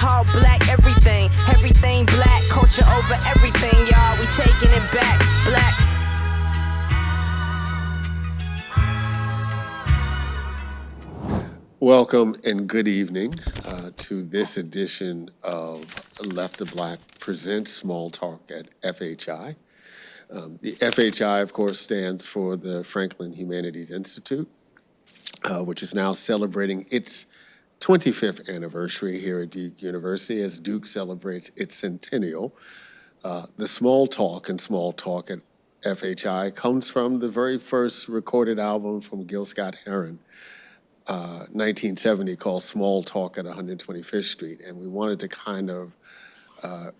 All black, everything, everything black. Culture over everything, y'all. We taking it back, black. Welcome and good evening to this edition of Left of Black Presents Small Talk at FHI. The FHI, of course, stands for the Franklin Humanities Institute, which is now celebrating its 25th anniversary here at Duke University as Duke celebrates its centennial. The Small Talk and Small Talk at FHI comes from the very first recorded album from Gil Scott-Heron, 1970, called Small Talk at 125th Street. And we wanted to kind of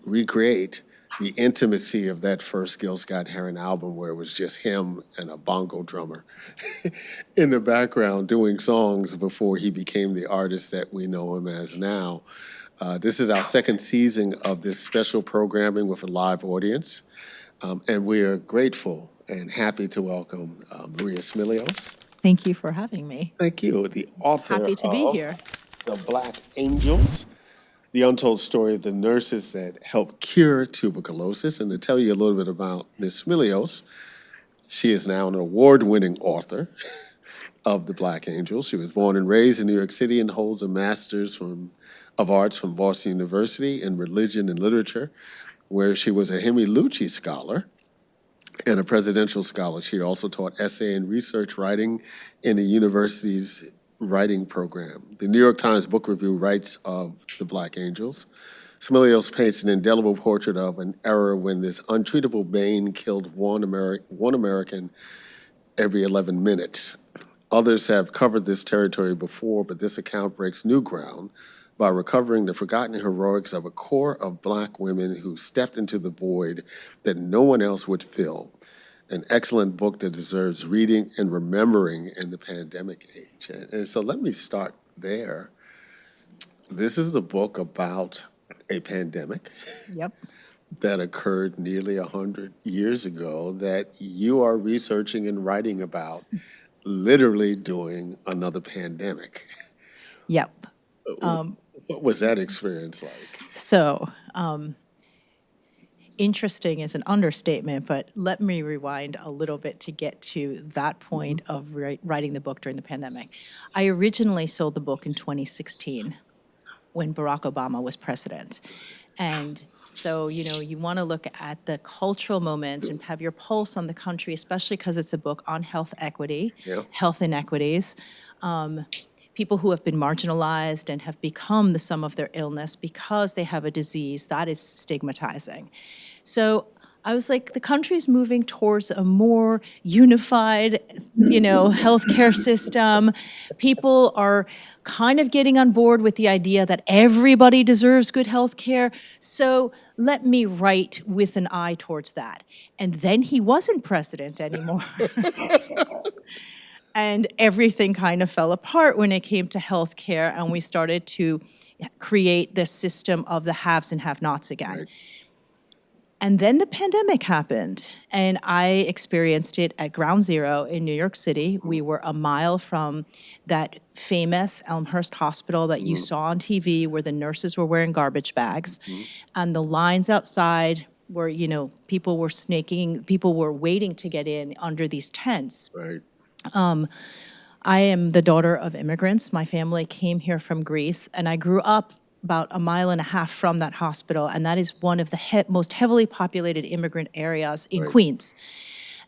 recreate the intimacy of that first Gil Scott-Heron album, where it was just him and a bongo drummer in the background doing songs before he became the artist that we know him as now. This is our second season of this special programming with a live audience. And we are grateful and happy to welcome Maria Smilios. Thank you for having me. Thank you. The author Happy to be here. The Black Angels, the untold story of the nurses that helped cure tuberculosis. And to tell you a little bit about Ms. Smilios, she is now an award-winning author of The Black Angels. She was born and raised in New York City and holds a Master's of Arts from Boston University in Religion and Literature, where she was a Hemilucci Scholar and a Presidential Scholar. She also taught essay and research writing in the university's writing program. The New York Times Book Review writes of the Black Angels. Smilios paints an indelible portrait of an era when this untreatable bane killed one American every 11 minutes. Others have covered this territory before, but this account breaks new ground by recovering the forgotten heroics of a core of Black women who stepped into the void that no one else would fill. An excellent book that deserves reading and remembering in the pandemic age. And so let me start there. This is the book about a pandemic that occurred nearly 100 years ago that you are researching and writing about, literally during another pandemic. Yep. What was that experience like? So, interesting is an understatement, but let me rewind a little bit to get to that point of writing the book during the pandemic. I originally sold the book in 2016 when Barack Obama was president. And so, you want to look at the cultural moment and have your pulse on the country, especially because it's a book on health equity, health inequities, people who have been marginalized and have become the sum of their illness because they have a disease that is stigmatizing. So I was like, the country's moving towards a more unified, healthcare system. People are kind of getting on board with the idea that everybody deserves good healthcare. So let me write with an eye towards that. And then he wasn't president anymore. And everything kind of fell apart when it came to healthcare, and we started to create this system of the haves and have-nots again. Right. And then the pandemic happened, and I experienced it at Ground Zero in New York City. We were a mile from that famous Elmhurst Hospital that you saw on TV where the nurses were wearing garbage bags. And the lines outside were, people were snaking, people were waiting to get in under these tents. Right. I am the daughter of immigrants. My family came here from Greece, and I grew up about a mile and a half from that hospital, and that is one of the most heavily populated immigrant areas in Queens.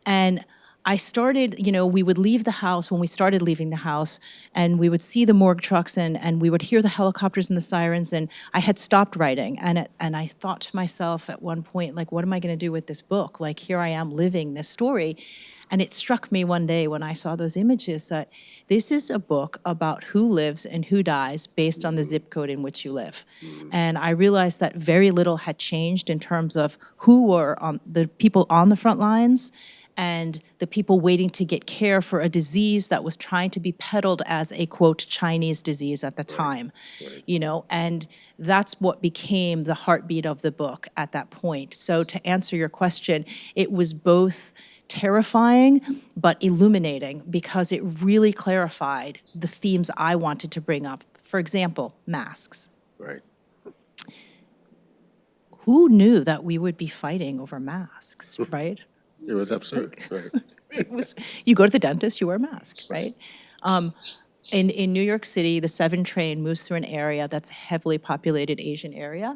And I started, we would leave the house when we started leaving the house, and we would see the morgue trucks and we would hear the helicopters and the sirens, and I had stopped writing. And I thought to myself at one point, like, what am I going to do with this book? Like, here I am living this story. And it struck me one day when I saw those images that this is a book about who lives and who dies based on the zip code in which you live. And I realized that very little had changed in terms of who were the people on the front lines and the people waiting to get care for a disease that was trying to be peddled as a, quote, Chinese disease at the time. And that's what became the heartbeat of the book at that point. So to answer your question, it was both terrifying, but illuminating, because it really clarified the themes I wanted to bring up. For example, masks. Right. who knew that we would be fighting over masks, right? It was absurd, right? It was, you go to the dentist, you wear a mask, right? In New York City, the 7 train moves through an area that's a heavily populated Asian area.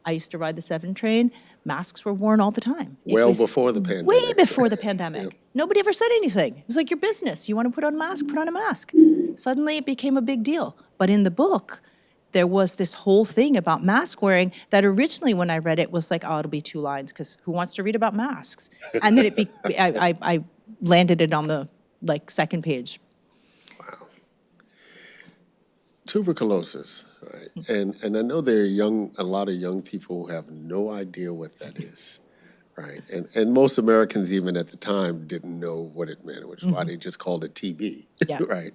I used to ride the 7 train. Masks were worn all the time. Well before the pandemic. Way before the pandemic. Nobody ever said anything. It was like your business. You want to put on a mask, put on a mask. Suddenly it became a big deal. But in the book, there was this whole thing about mask wearing that originally when I read it was like, oh, it'll be 2 lines because who wants to read about masks? And then I landed it on the second page. Tuberculosis, right? And I know there are a lot of young people who have no idea what that is, right? And most Americans even at the time didn't know what it meant, which is why they just called it TB, Yeah. right?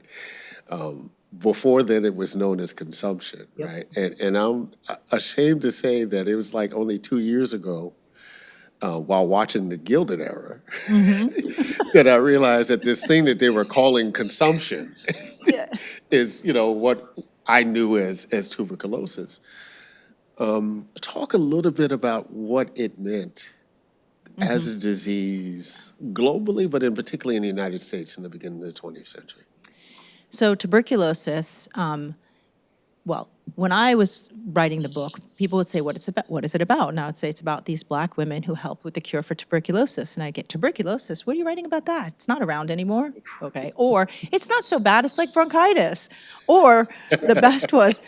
Before then it was known as consumption, right? And I'm ashamed to say that it was like only 2 years ago while watching The Gilded Era that I realized that this thing that they were calling consumption is, what I knew as tuberculosis. Talk a little bit about what it meant as a disease globally, but in particularly in the United States in the beginning of the 20th century. So tuberculosis, well, when I was writing the book, people would say, what is it about? And I would say it's about these Black women who help with the cure for tuberculosis. And I get, tuberculosis? What are you writing about that? It's not around anymore. Okay. Or it's not so bad, it's like bronchitis. Or the best was,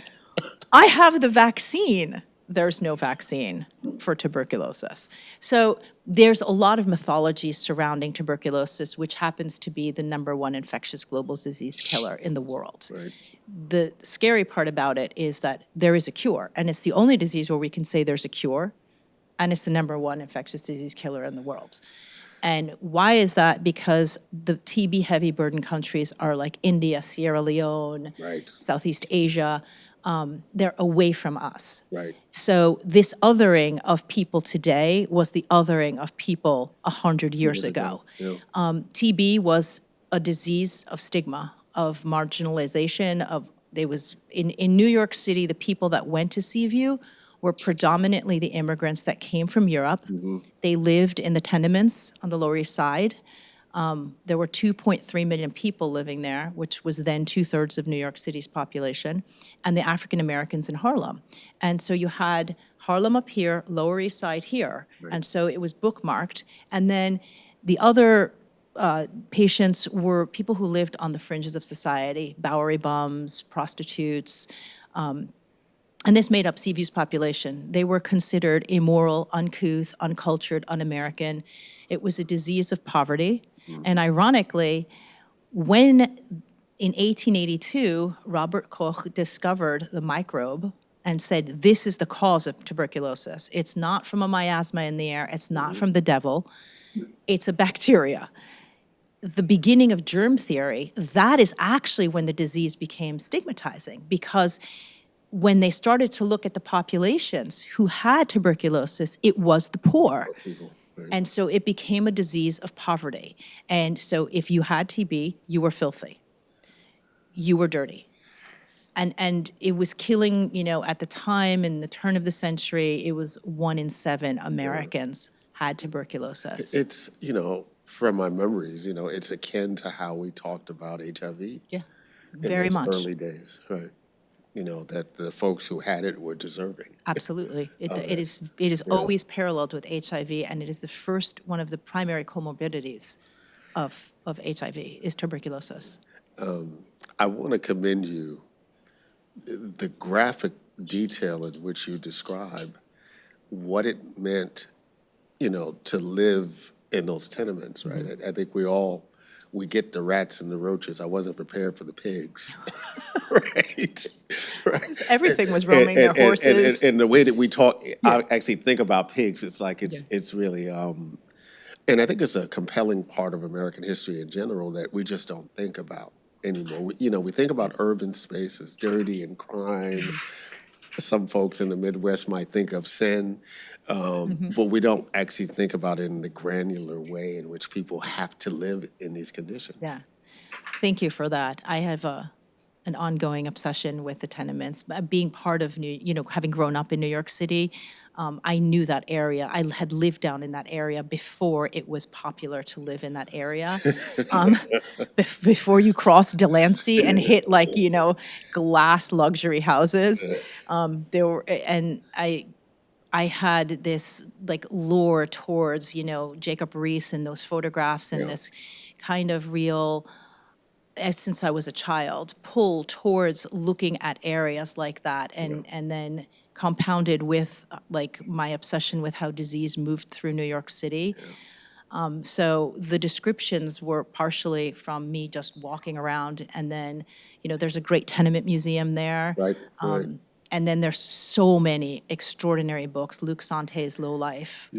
I have the vaccine. There's no vaccine for tuberculosis. So there's a lot of mythology surrounding tuberculosis, which happens to be the #1 infectious global disease killer in the world. Right. The scary part about it is that there is a cure, and it's the only disease where we can say there's a cure, and it's the #1 infectious disease killer in the world. And why is that? Because the TB-heavy burden countries are like India, Sierra Leone, Right. Southeast Asia. They're away from us. Right. So this othering of people today was the othering of people 100 years ago. Yeah. TB was a disease of stigma, of marginalization, in New York City, the people that went to Seaview were predominantly the immigrants that came from Europe. They lived in the tenements on the Lower East Side. There were 2.3 million people living there, which was then 2/3 of New York City's population, and the African Americans in Harlem. And so you had Harlem up here, Lower East Side here, and so it was bookmarked. And then the other patients were people who lived on the fringes of society, Bowery bums, prostitutes, and this made up Seaview's population. They were considered immoral, uncouth, uncultured, un-American. It was a disease of poverty. And ironically, when in 1882, Robert Koch discovered the microbe and said, this is the cause of tuberculosis. It's not from a miasma in the air. It's not from the devil. It's a bacteria. The beginning of germ theory, that is actually when the disease became stigmatizing, because when they started to look at the populations who had tuberculosis, it was the poor. People, right. And so it became a disease of poverty. And so if you had TB, you were filthy. You were dirty. And it was killing, at the time, in the turn of the century, it was 1 in 7 Americans had tuberculosis. It's, from my memories, it's akin to how we talked about HIV. Yeah, in very those much. early days, right? That the folks who had it were deserving. Absolutely. It is always paralleled with HIV, and it is the first one of the primary comorbidities of HIV is tuberculosis. I want to commend you, the graphic detail in which you describe what it meant, to live in those tenements, right? I think we get the rats and the roaches. I wasn't prepared for the pigs, right? Everything was roaming their horses. And the way that we talk, I actually think about pigs. It's like it's really, and I think it's a compelling part of American history in general that we just don't think about anymore. We think about urban space as dirty and crime. Some folks in the Midwest might think of sin. But we don't actually think about it in the granular way in which people have to live in these conditions. Yeah. Thank you for that. I have an ongoing obsession with the tenements. Being part of having grown up in New York City, I knew that area. I had lived down in that area before it was popular to live in that area. Before you cross Delancey and hit glass luxury houses, there were, and I had this lure towards, Jacob Riis and those photographs and this kind of real, since I was a child, pull towards looking at areas like that, and then compounded with my obsession with how disease moved through New York City. So the descriptions were partially from me just walking around, and then, there's a great tenement museum there. Right. And then there's so many extraordinary books, Luc Sante's Low Life.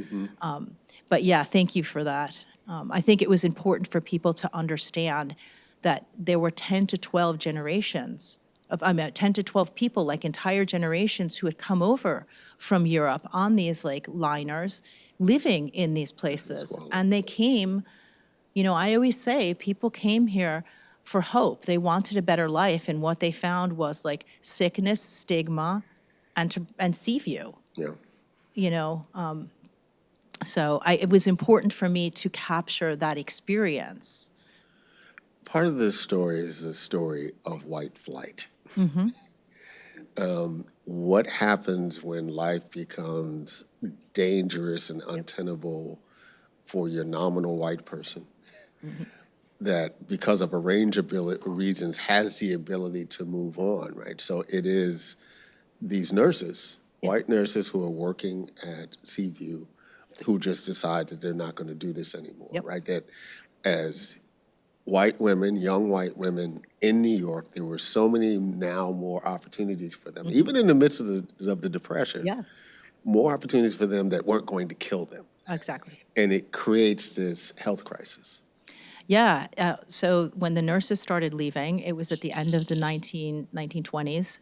But yeah, thank you for that. I think it was important for people to understand that there were 10 to 12 generations of, 10 to 12 people, entire generations who had come over from Europe on these liners, living in these places. And they came, I always say people came here for hope. They wanted a better life, and what they found was sickness, stigma, and sea view. Yeah. So it was important for me to capture that experience. Part of this story is the story of white flight. What happens when life becomes dangerous and untenable for your nominal white person that, because of a range of reasons, has the ability to move on, right? So it is these nurses, white nurses who are working at Seaview, who just decide that they're not going to do this anymore, right? That as white women, young white women in New York, there were so many now more opportunities for them, even in the midst of the Depression, more opportunities for them that weren't going to kill them. Exactly. And it creates this health crisis. Yeah, so when the nurses started leaving, it was at the end of the 1920s.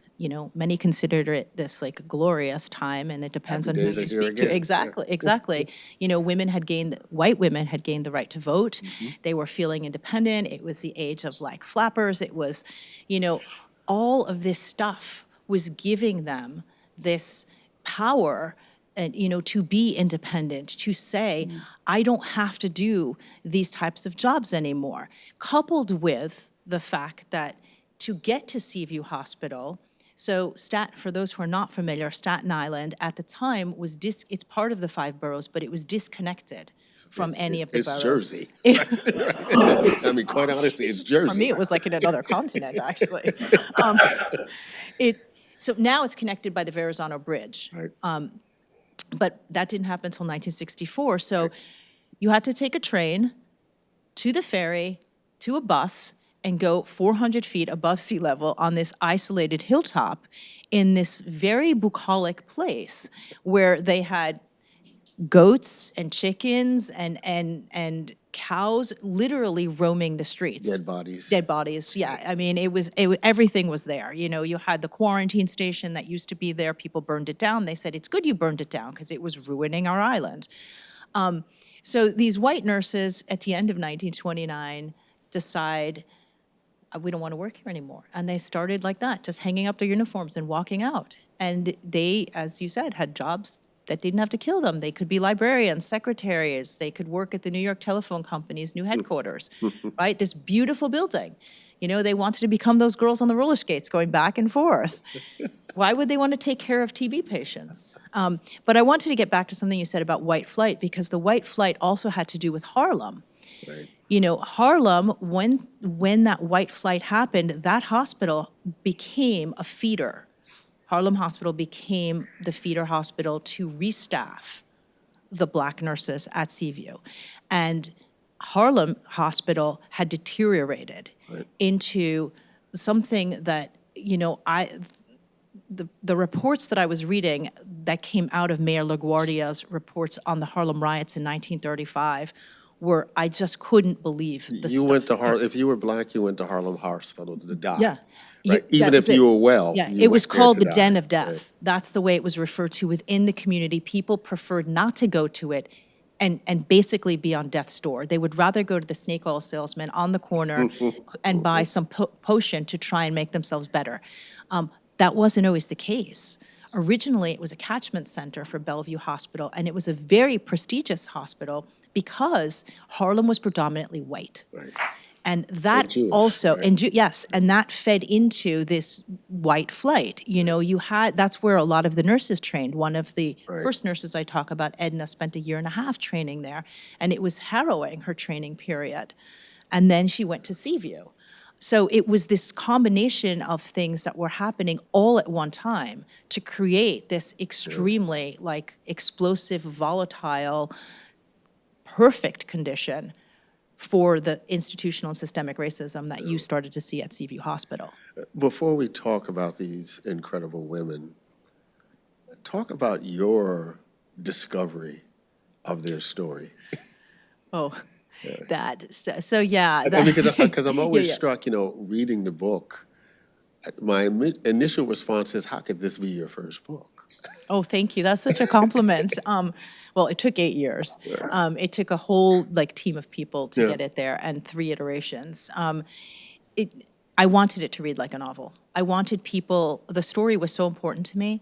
Many considered it this glorious time, and it depends on who you speak to. Exactly. White women had gained the right to vote. They were feeling independent. It was the age of flappers. It was, all of this stuff was giving them this power and, to be independent, to say, I don't have to do these types of jobs anymore, coupled with the fact that to get to Seaview Hospital, so for those who are not familiar, Staten Island at the time was it's part of the 5 boroughs, but it was disconnected from any of the boroughs. Jersey. Quite honestly, it's Jersey. For me, it was in another continent, actually. So now it's connected by the Verrazano Bridge. Right. But that didn't happen until 1964. So you had to take a train to the ferry, to a bus, and go 400 feet above sea level on this isolated hilltop in this very bucolic place where they had goats and chickens and cows literally roaming the streets. Dead bodies, yeah. Everything was there. You had the quarantine station that used to be there. People burned it down. They said, it's good you burned it down because it was ruining our island. So these white nurses at the end of 1929 decide, we don't want to work here anymore. And they started like that, just hanging up their uniforms and walking out. And they, as you said, had jobs that didn't have to kill them. They could be librarians, secretaries. They could work at the New York Telephone Company's new headquarters, right? This beautiful building. They wanted to become those girls on the roller skates going back and forth. Why would they want to take care of TB patients? But I wanted to get back to something you said about white flight, because the white flight also had to do with Harlem. Right. Harlem, when that white flight happened, that hospital became a feeder. Harlem Hospital became the feeder hospital to restaff the Black nurses at Seaview. And Harlem Hospital had deteriorated into something that, the reports that I was reading that came out of Mayor LaGuardia's reports on the Harlem riots in 1935 were, I just couldn't believe the stuff. If you were Black, you went to Harlem Hospital to die. Yeah. Right? Even if you were well. Yeah, it was called the Den of Death. Right. That's the way it was referred to within the community. People preferred not to go to it and basically be on death's door. They would rather go to the snake oil salesman on the corner and buy some potion to try and make themselves better. That wasn't always the case. Originally, it was a catchment center for Bellevue Hospital, and it was a very prestigious hospital because Harlem was predominantly white. Right. And that Jewish, also, right? yes, and that fed into this white flight. You know, that's where a lot of the nurses trained. One of the first nurses I talk about, Edna, spent 1.5 years training there, and it was harrowing, her training period. And then she went to Seaview. So it was this combination of things that were happening all at one time to create this extremely, explosive, volatile, perfect condition for the institutional and systemic racism that you started to see at Seaview Hospital. Before we talk about these incredible women, talk about your discovery of their story. Because I'm always struck, reading the book, my initial response is, how could this be your first book? Oh, thank you. That's such a compliment. Well, it took 8 years. It took a whole team of people to get it there, and 3 iterations. I wanted it to read like a novel. I wanted people, the story was so important to me.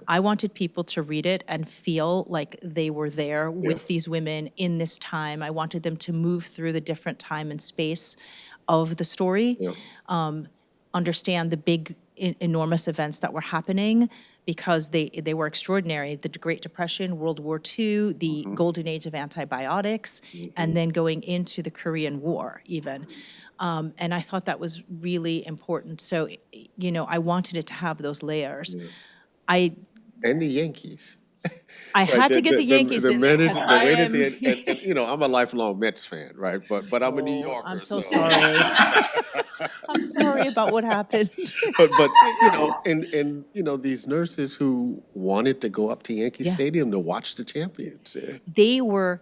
I wanted people to read it and feel like they were there with these women in this time. I wanted them to move through the different time and space of the story, understand the big, enormous events that were happening, because they were extraordinary. The Great Depression, World War II, the golden age of antibiotics, and then going into the Korean War even. And I thought that was really important. So, I wanted it to have those layers. And the Yankees. I had to get the Yankees in there. I'm a lifelong Mets fan, right? But I'm a New Yorker. I'm so sorry. I'm sorry about what happened. but these nurses who wanted to go up to Yankee Stadium to watch the champions. They were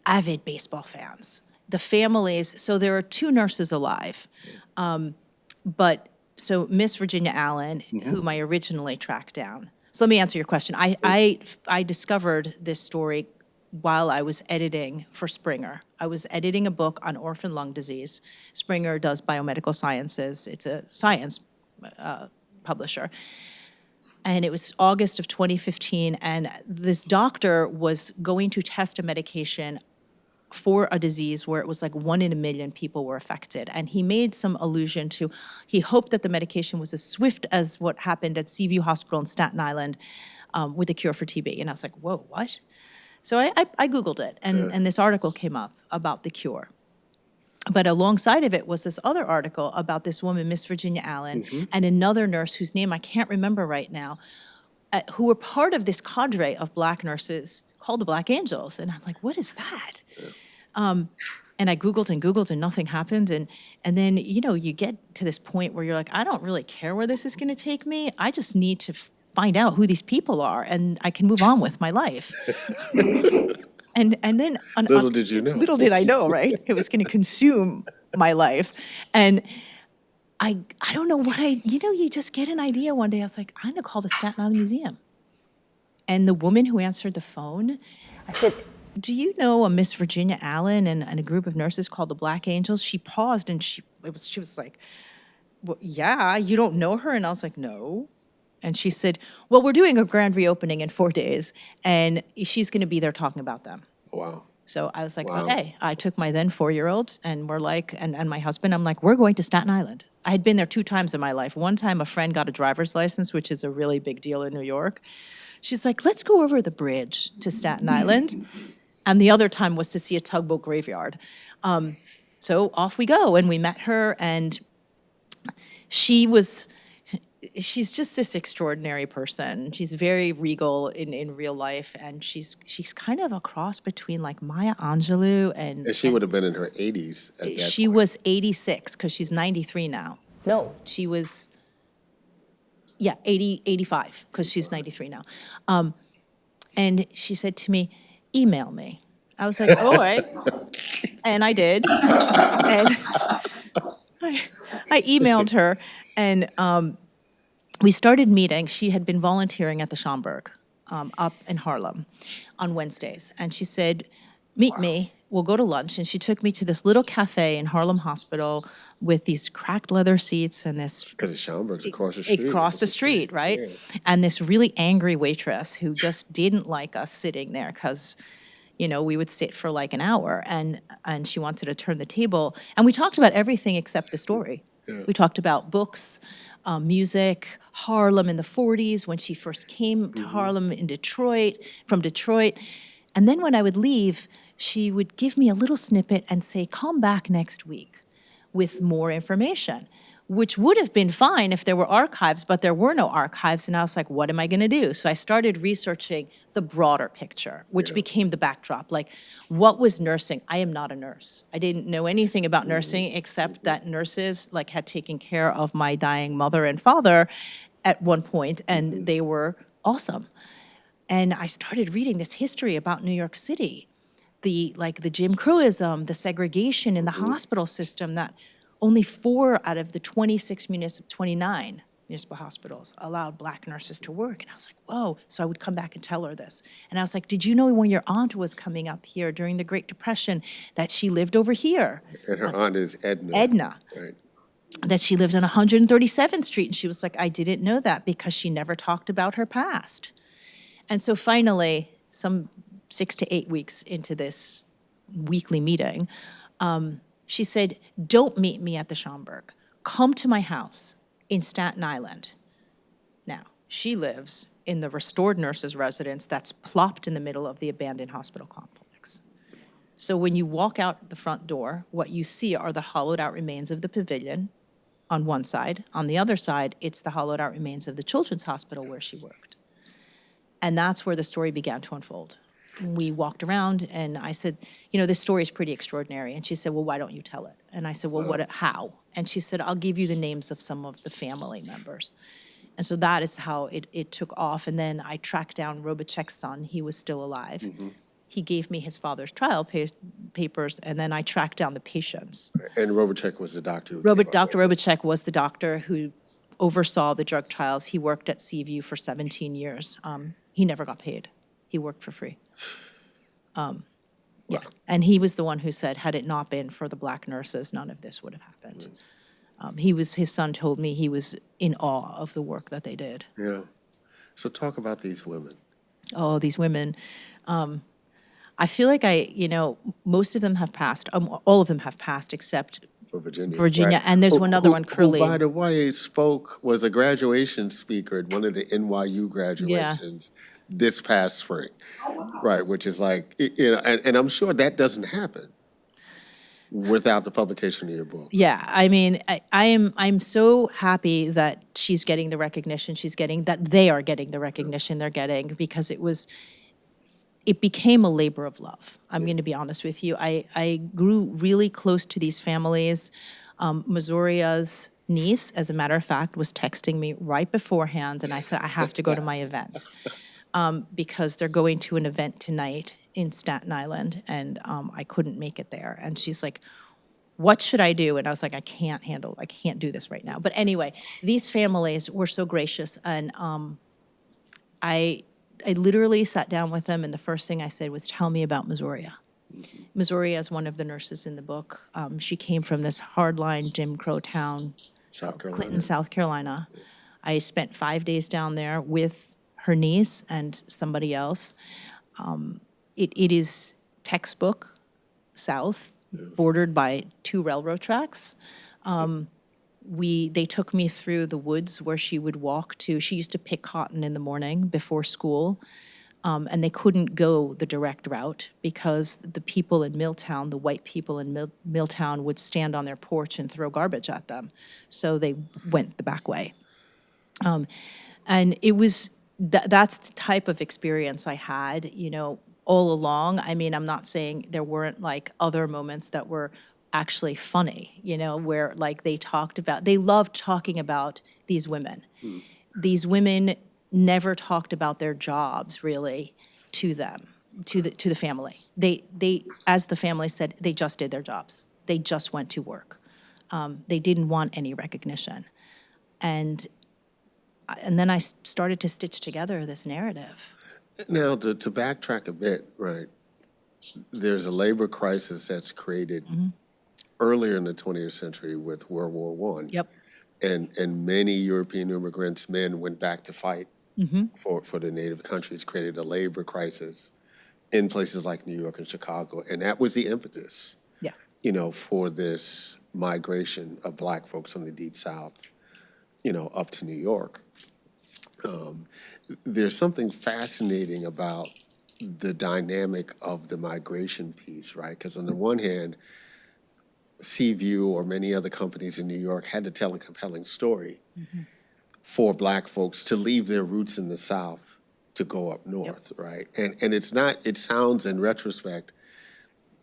avid baseball fans. The families, so there are 2 nurses alive. So Miss Virginia Allen, whom I originally tracked down. So let me answer your question. I discovered this story while I was editing for Springer. I was editing a book on orphan lung disease. Springer does biomedical sciences. It's a science publisher. And it was August of 2015, and this doctor was going to test a medication for a disease where it was 1 in a million people were affected. And he made some allusion to, he hoped that the medication was as swift as what happened at Seaview Hospital in Staten Island with the cure for TB. And I was like, whoa, what? So I Googled it, and this article came up about the cure. But alongside of it was this other article about this woman, Miss Virginia Allen, and another nurse whose name I can't remember right now, who were part of this cadre of Black nurses called the Black Angels. And I'm like, what is that? And I Googled and nothing happened. And then, you get to this point where you're like, I don't really care where this is going to take me. I just need to find out who these people are, and I can move on with my life. and then... Little did you know. Little did I know, right? It was going to consume my life. And I don't know what you just get an idea one day. I was like, I'm going to call the Staten Island Museum. And the woman who answered the phone, I said, do you know a Miss Virginia Allen and a group of nurses called the Black Angels? She paused and she was like, well, yeah, you don't know her? And I was like, no. And she said, well, we're doing a grand reopening in 4 days, and she's going to be there talking about them. Wow. So I was like, okay. I took my then 4-year-old, and we're like, and my husband, I'm like, we're going to Staten Island. I had been there 2 times in my life. One time a friend got a driver's license, which is a really big deal in New York. She's like, let's go over the bridge to Staten Island. And the other time was to see a tugboat graveyard. So off we go. And we met her, and she's just this extraordinary person. She's very regal in real life, and she's kind of a cross between Maya Angelou and she would have been in her 80s at that point. She was 86 because she's 93 now. No, she was 85 because she's 93 now. And she said to me, email me. I was like, all right. And I did. And I emailed her, and we started meeting. She had been volunteering at the Schomburg up in Harlem on Wednesdays. And she said, meet me, we'll go to lunch. And she took me to this little cafe in Harlem Hospital with these cracked leather seats and this Because Schaumburg's across the street. across the street, right? Yeah. And this really angry waitress who just didn't like us sitting there because, we would sit for like an hour, and she wanted to turn the table. And we talked about everything except the story. Yeah. We talked about books, music, Harlem in the 40s when she first came to Harlem from Detroit. And then when I would leave, she would give me a little snippet and say, come back next week with more information, which would have been fine if there were archives, but there were no archives. And I was like, what am I going to do? So I started researching the broader picture, which became the backdrop. Like, what was nursing? I am not a nurse. I didn't know anything about nursing except that nurses had taken care of my dying mother and father at one point, and they were awesome. And I started reading this history about New York City, the Jim Crowism, the segregation in the hospital system, that only 4 out of the 29 municipal hospitals allowed Black nurses to work. And I was like, whoa. So I would come back and tell her this. And I was like, did you know when your aunt was coming up here during the Great Depression that she lived over here? And her aunt is Edna. Edna. Right. That she lived on 137th Street. And she was like, I didn't know that because she never talked about her past. And so finally, some 6 to 8 weeks into this weekly meeting, she said, don't meet me at the Schaumburg. Come to my house in Staten Island. Now, she lives in the restored nurses' residence that's plopped in the middle of the abandoned hospital complex. So when you walk out the front door, what you see are the hollowed out remains of the pavilion on one side. On the other side, it's the hollowed out remains of the children's hospital where she worked. And that's where the story began to unfold. We walked around and I said, this story is pretty extraordinary. And she said, well, why don't you tell it? And I said, well, how? And she said, I'll give you the names of some of the family members. And so that is how it took off. And then I tracked down Robach's son. He was still alive. Mm-hmm. He gave me his father's trial papers, and then I tracked down the patients. And Robach was the doctor. Dr. Robach was the doctor who oversaw the drug trials. He worked at Seaview for 17 years. He never got paid. He worked for free. Yeah, and he was the one who said, had it not been for the Black nurses, none of this would have happened. His son told me he was in awe of the work that they did. Yeah. So talk about these women. Oh, these women. I feel like most of them have passed. All of them have passed except For Virginia. Right. And there's one other one, Curly. Who, by the way, was a graduation speaker at one of the NYU graduations this past spring. Right, which is like, and I'm sure that doesn't happen without the publication of your book. Yeah, I mean, I'm so happy that she's getting the recognition that they are getting the recognition they're getting, because it became a labor of love. I'm going to be honest with you. I grew really close to these families. Missouria's niece, as a matter of fact, was texting me right beforehand, and I said, I have to go to my event. Because they're going to an event tonight in Staten Island, and I couldn't make it there. And she's like, what should I do? And I was like, I can't do this right now. But anyway, these families were so gracious, and I literally sat down with them, and the first thing I said was, tell me about Missouriya. Missouriya is one of the nurses in the book. She came from this hardline Jim Crow town, Clinton, South Carolina. I spent 5 days down there with her niece and somebody else. It is textbook South, bordered by 2 railroad tracks. They took me through the woods where she would walk to. She used to pick cotton in the morning before school, and they couldn't go the direct route because the people in Milltown, the white people in Milltown, would stand on their porch and throw garbage at them. So they went the back way. And it was... That's the type of experience I had, all along. I mean, I'm not saying there weren't other moments that were actually funny, where they loved talking about these women. These women never talked about their jobs really to them, to the family. They, as the family said, they just did their jobs. They just went to work. They didn't want any recognition. And then I started to stitch together this narrative. Now, to backtrack a bit, right, there's a labor crisis that's created earlier in the 20th century with World War One. Yep. And many European immigrants, men, went back to fight for the native countries, created a labor crisis in places like New York and Chicago. And that was the impetus, Yeah. for this migration of Black folks from the Deep South, up to New York. There's something fascinating about the dynamic of the migration piece, right? Because on the one hand, Seaview or many other companies in New York had to tell a compelling story for Black folks to leave their roots in the South to go up north, right? And it's not, it sounds in retrospect,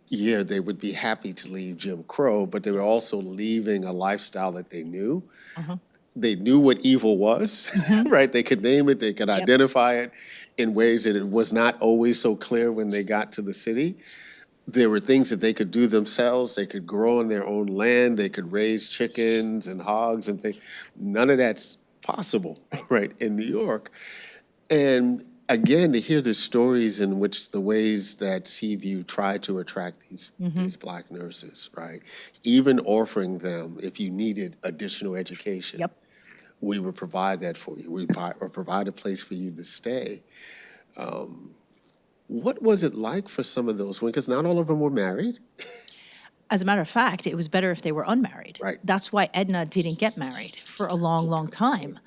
yeah, they would be happy to leave Jim Crow, but they were also leaving a lifestyle that they knew. They knew what evil was, right? They could name it, they could identify it in ways that it was not always so clear when they got to the city. There were things that they could do themselves. They could grow on their own land. They could raise chickens and hogs and things. None of that's possible, right, in New York. And again, to hear the stories in which the ways that Seaview tried to attract these Black nurses, right? Even offering them, if you needed additional education, we would provide that for you. We provide a place for you to stay. What was it like for some of those women? Because not all of them were married. As a matter of fact, it was better if they were unmarried. Right. That's why Edna didn't get married for a long, long time.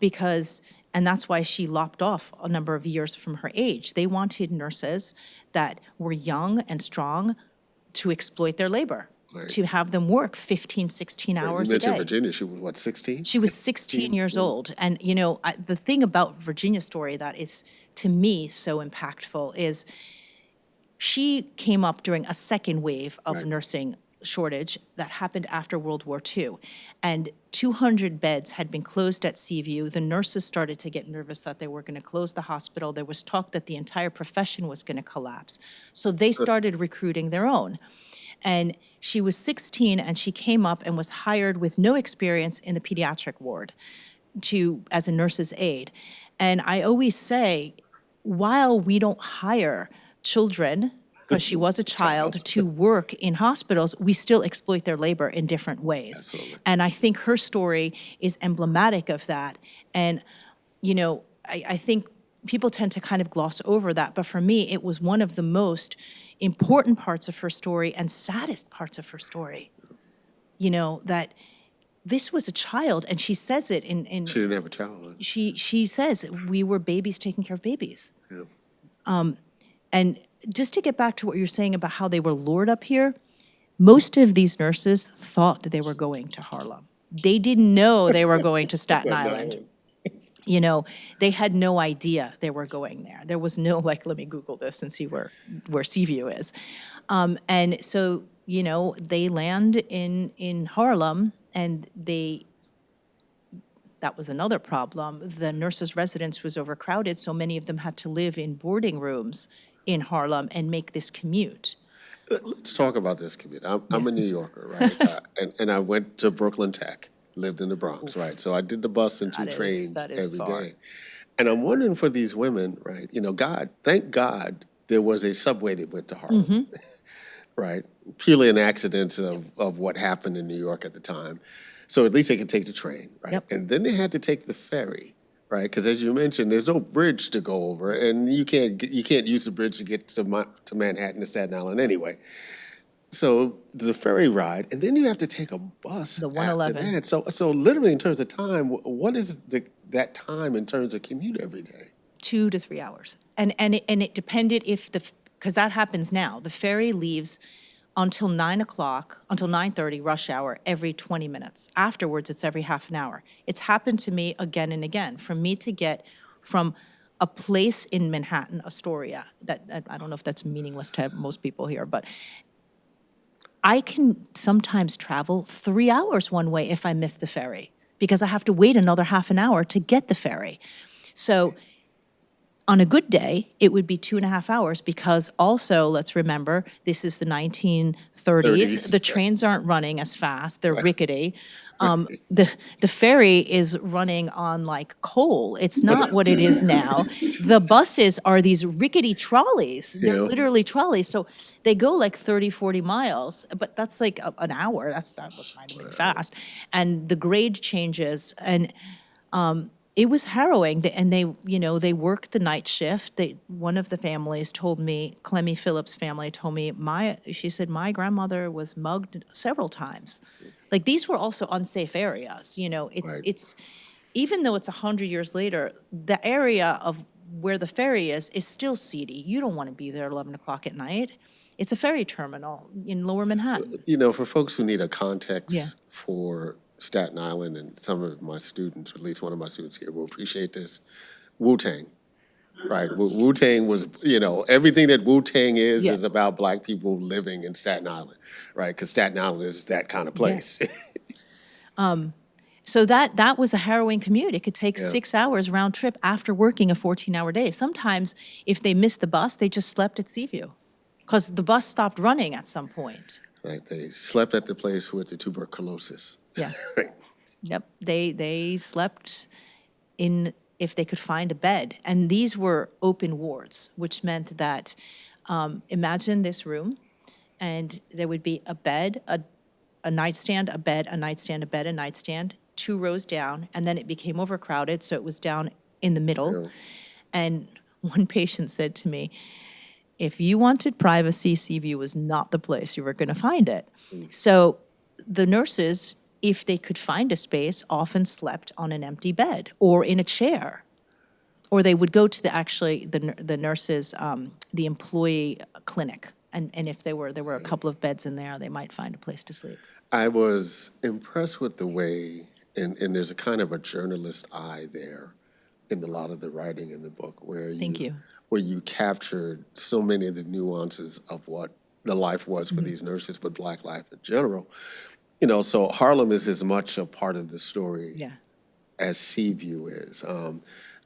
And that's why she lopped off a number of years from her age. They wanted nurses that were young and strong to exploit their labor, to have them work 15, 16 hours a day. You mentioned Virginia, she was what, 16? She was 16 years old. And, the thing about Virginia's story that is, to me, so impactful is she came up during a second wave of nursing shortage that happened after World War II. And 200 beds had been closed at Seaview. The nurses started to get nervous that they were going to close the hospital. There was talk that the entire profession was going to collapse. So they started recruiting their own. And she was 16 and she came up and was hired with no experience in the pediatric ward as a nurse's aide. And I always say, while we don't hire children, because she was a child, to work in hospitals, we still exploit their labor in different ways. Absolutely. And I think her story is emblematic of that. And, I think people tend to kind of gloss over that, but for me, it was one of the most important parts of her story and saddest parts of her story. That this was a child, and she says it in She didn't have a child. she says, we were babies taking care of babies. Yeah. And just to get back to what you're saying about how they were lured up here, most of these nurses thought they were going to Harlem. They didn't know they were going to Staten Island. They had no idea they were going there. There was no, let me Google this and see where Seaview is. And so, they land in Harlem, and that was another problem. The nurses' residence was overcrowded, so many of them had to live in boarding rooms in Harlem and make this commute. Let's talk about this commute. I'm a New Yorker, right? and I went to Brooklyn Tech, lived in the Bronx, right? So I did the bus and two trains every day. And I'm wondering for these women, right? Thank God there was a subway that went to Harlem, right? Purely an accident of what happened in New York at the time. So at least they could take the train, right? Yep. And then they had to take the ferry, right? Because as you mentioned, there's no bridge to go over, and you can't use the bridge to get to Manhattan to Staten Island anyway. So the ferry ride, and then you have to take a bus. The 111. After that. So literally in terms of time, what is that time in terms of commute every day? 2 to 3 hours. And it depended because that happens now. The ferry leaves until 9 o'clock, until 9:30 rush hour every 20 minutes. Afterwards, it's every half an hour. It's happened to me again and again. For me to get from a place in Manhattan, Astoria, that I don't know if that's meaningless to most people here, but I can sometimes travel 3 hours one way if I miss the ferry, because I have to wait another half an hour to get the ferry. So On a good day, it would be 2.5 hours because also, let's remember, this is the 1930s. 30s, The yeah. trains aren't running as fast. They're rickety. The ferry is running on like coal. It's not what it is now. The buses are these rickety trolleys. They're Yeah. literally trolleys. So they go like 30, 40 miles, but that's like an hour. That might have been fast. And the grade changes. And it was harrowing. And they worked the night shift. One of the families told me, Clemmy Phillips' family told me, she said, my grandmother was mugged several times. Like, these were also unsafe areas, Right. it's, even though it's 100 years later, the area of where the ferry is still seedy. You don't want to be there at 11 o'clock at night. It's a ferry terminal in Lower Manhattan. For folks who need a context Yeah. for Staten Island, and some of my students, or at least one of my students here, will appreciate this. Wu-Tang, right? Wu-Tang was, everything that Wu-Tang Yeah. is about Black people living in Staten Island, right? Because Staten Island is that kind of place. So that was a harrowing commute. It could take Yeah. 6 hours round trip after working a 14-hour day. Sometimes, if they missed the bus, they just slept at Seaview because the bus stopped running at some point. Right? They slept at the place with the tuberculosis. Yeah. Right. Yep. They slept in, if they could find a bed. And these were open wards, which meant that, imagine this room, and there would be a bed, a nightstand, a bed, a nightstand, a bed, a nightstand, 2 rows down, and then it became overcrowded, so it was down in the middle. Yeah. And one patient said to me, if you wanted privacy, Seaview was not the place you were going to find it. So the nurses, if they could find a space, often slept on an empty bed or in a chair. Or they would go to the nurses, the employee clinic. And if there were a couple of beds in there, they might find a place to sleep. I was impressed with the way, and there's a kind of a journalist eye there in a lot of the writing in the book, where Thank you. where you captured so many of the nuances of what the life was for these nurses, but Black life in general. So Harlem is as much a part of the story Yeah. as Seaview is.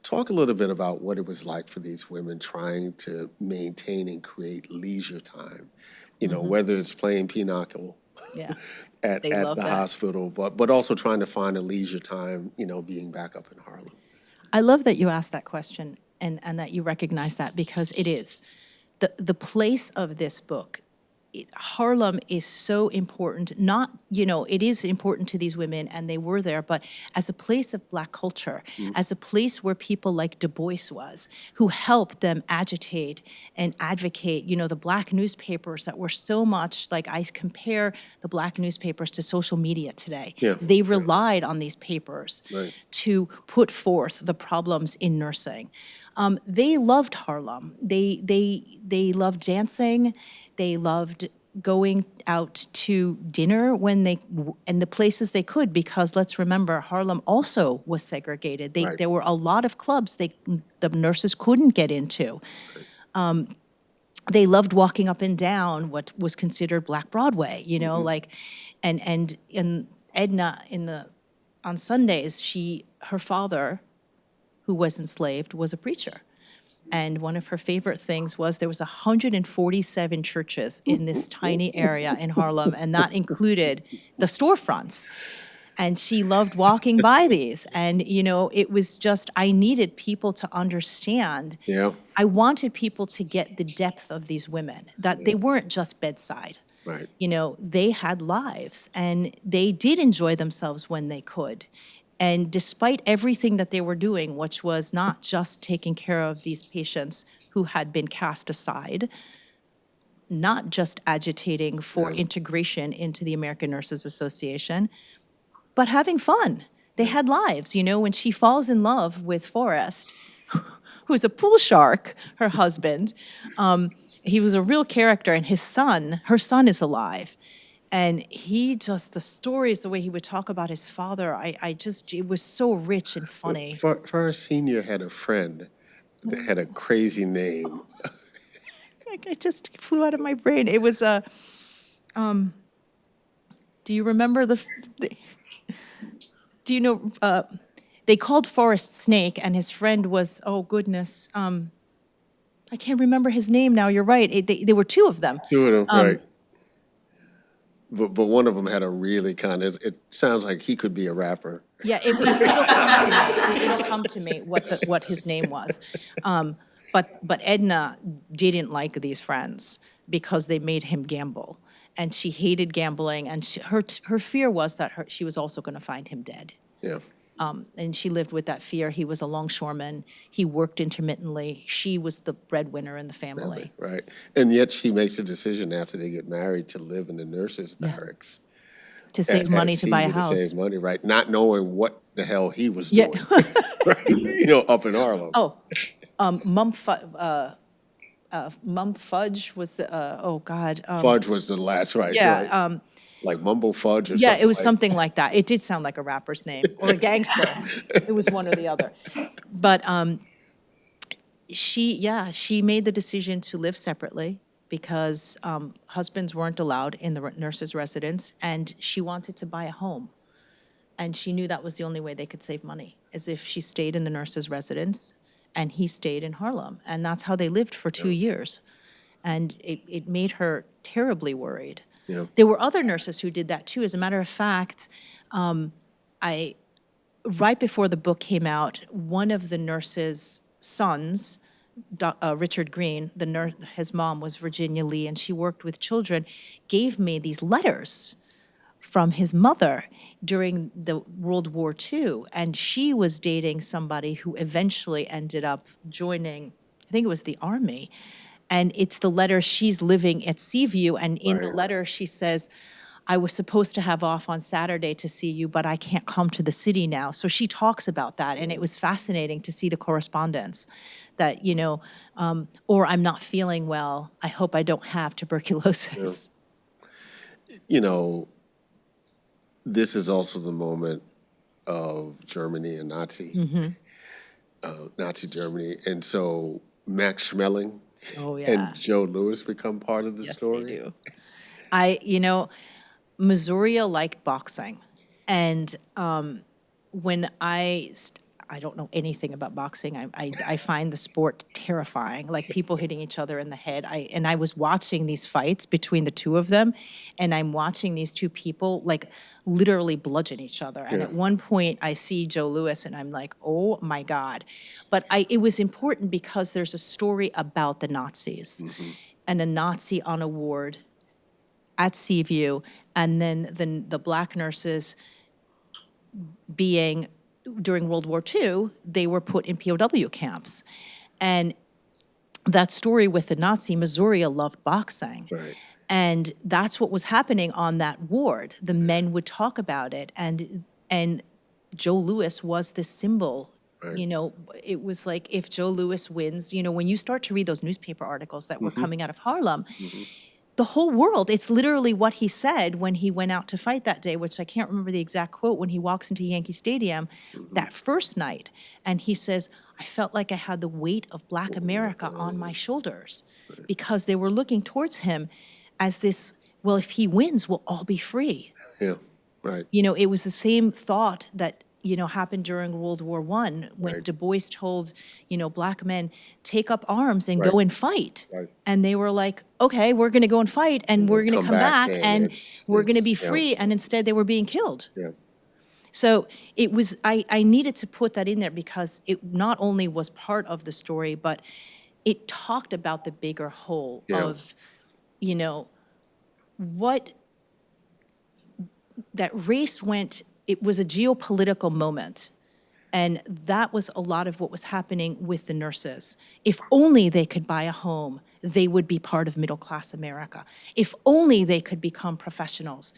Talk a little bit about what it was like for these women trying to maintain and create leisure time, whether it's playing pinochle Yeah. at They love the that. hospital, but also trying to find a leisure time, being back up in Harlem. I love that you asked that question and that you recognize that, because it is. The place of this book, Harlem is so important. Not, it is important to these women, and they were there, but as a place of Black culture, as a place where people like Du Bois was, who helped them agitate and advocate, the Black newspapers that were so much, like, I compare the Black newspapers to social media today. Yeah. They relied on these papers Right. to put forth the problems in nursing. They loved Harlem. They loved dancing. They loved going out to dinner and the places they could, because let's remember, Harlem also was segregated. Right. There were a lot of clubs the nurses couldn't get into. They loved walking up and down what was considered Black Broadway, like, and Edna on Sundays, her father, who was enslaved, was a preacher. And one of her favorite things was there was 147 churches in this tiny area in Harlem, and that included the storefronts. And she loved walking by these. And, it was just, I needed people to understand. Yeah. I wanted people to get the depth of these women, that they weren't just bedside. Right. They had lives, and they did enjoy themselves when they could. And despite everything that they were doing, which was not just taking care of these patients who had been cast aside, not just agitating for integration into the American Nurses Association, but having fun. They had lives. When she falls in love with Forrest, who's a pool shark, her husband, he was a real character, and her son is alive. And the stories, the way he would talk about his father, it was so rich and funny. Our senior had a friend that had a crazy name. It just flew out of my brain. It was do you remember do you know they called Forrest Snake, and his friend was, oh goodness, I can't remember his name now. You're right. There were two of them. Two of them, right. But one of them had a really it sounds like he could be a rapper. Yeah, it'll come to me. It'll come to me what his name was. But Edna didn't like these friends because they made him gamble, and she hated gambling. And her fear was that she was also going to find him dead. Yeah. And she lived with that fear. He was a longshoreman. He worked intermittently. She was the breadwinner in the family. Right. And yet she makes a decision after they get married to live in the nurses' barracks. To save money to buy a house. To save money, right? Not knowing what the hell he was doing, right? Up in Harlem. Oh, Mumble Fudge was, oh God. Fudge was the last, right? Yeah. Right. Like Mumble Fudge or something. Yeah, it was something like that. It did sound like a rapper's name or a gangster. It was one or the other. But she made the decision to live separately because husbands weren't allowed in the nurses' residence, and she wanted to buy a home. And she knew that was the only way they could save money, is if she stayed in the nurses' residence and he stayed in Harlem. And that's how they lived for 2 years. And it made her terribly worried. Yeah. There were other nurses who did that too. As a matter of fact, right before the book came out, one of the nurses' sons, Richard Green, his mom was Virginia Lee, and she worked with children, gave me these letters from his mother during the World War II. And she was dating somebody who eventually ended up joining, I think it was the Army. And it's the letter, she's living at Seaview, and in the letter she says, I was supposed to have off on Saturday to see you, but I can't come to the city now. So she talks about that, and it was fascinating to see the correspondence that, or I'm not feeling well, I hope I don't have tuberculosis. This is also the moment of Germany and Nazi Germany. And so Max Schmeling and Joe Louis become part of the story. They do. Missouri liked boxing. And when I don't know anything about boxing. I find the sport terrifying, like people hitting each other in the head. I was watching these fights between the two of them, and I'm watching these two people like literally bludgeon each other. And at one point I see Joe Louis and I'm like, oh my God. But it was important because there's a story about the Nazis and a Nazi on a ward at Seaview, and then the black nurses being, during World War II, they were put in POW camps. And that story with the Nazi, Missouri loved boxing. Right. And that's what was happening on that ward. The men would talk about it. And Joe Louis was the symbol. Right. It was like, if Joe Louis wins, when you start to read those newspaper articles that were coming out of Harlem, the whole world, it's literally what he said when he went out to fight that day, which I can't remember the exact quote, when he walks into Yankee Stadium that first night. And he says, I felt like I had the weight of Black America on my shoulders, because they were looking towards him as this, well, if he wins, we'll all be free. Yeah, right. It was the same thought that, happened during World War I when Du Bois told, Black men, take up arms and go and fight. Right. And they were like, okay, we're going to go and fight, and we're going to come back and we're going to be free. And instead they were being killed. Yeah. So it was, I needed to put that in there because it not only was part of the story, but it talked about the bigger whole of, what that race went. It was a geopolitical moment, and that was a lot of what was happening with the nurses. If only they could buy a home, they would be part of middle-class America. If only they could become professionals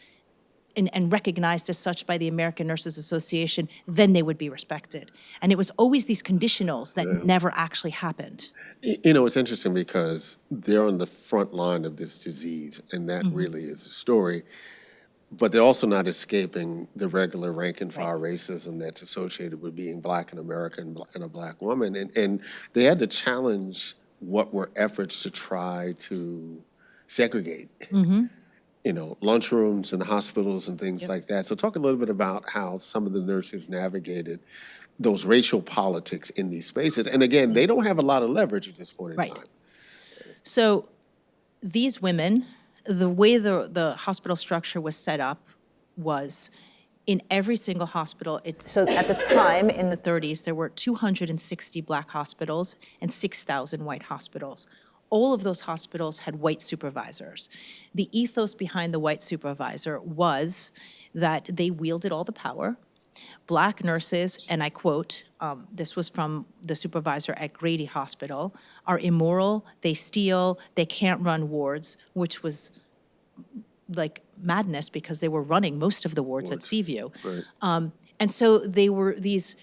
and recognized as such by the American Nurses Association, then they would be respected. And it was always these conditionals that never actually happened. It's interesting because they're on the front line of this disease, and that really is the story. But they're also not escaping the regular rank and file racism that's associated with being Black in America and a Black woman. And they had to challenge what were efforts to try to segregate lunchrooms and hospitals and things Yep. like that. So talk a little bit about how some of the nurses navigated those racial politics in these spaces. And again, they don't have a lot of leverage at this point in Right. time. So these women, the way the hospital structure was set up was in every single hospital. So at the time, in the 30s, there were 260 black hospitals and 6,000 white hospitals. All of those hospitals had white supervisors. The ethos behind the white supervisor was that they wielded all the power. Black nurses, and I quote, this was from the supervisor at Grady Hospital, are immoral, they steal, they can't run wards, which was like madness because they were running most of the wards at Seaview. Right. And so they were these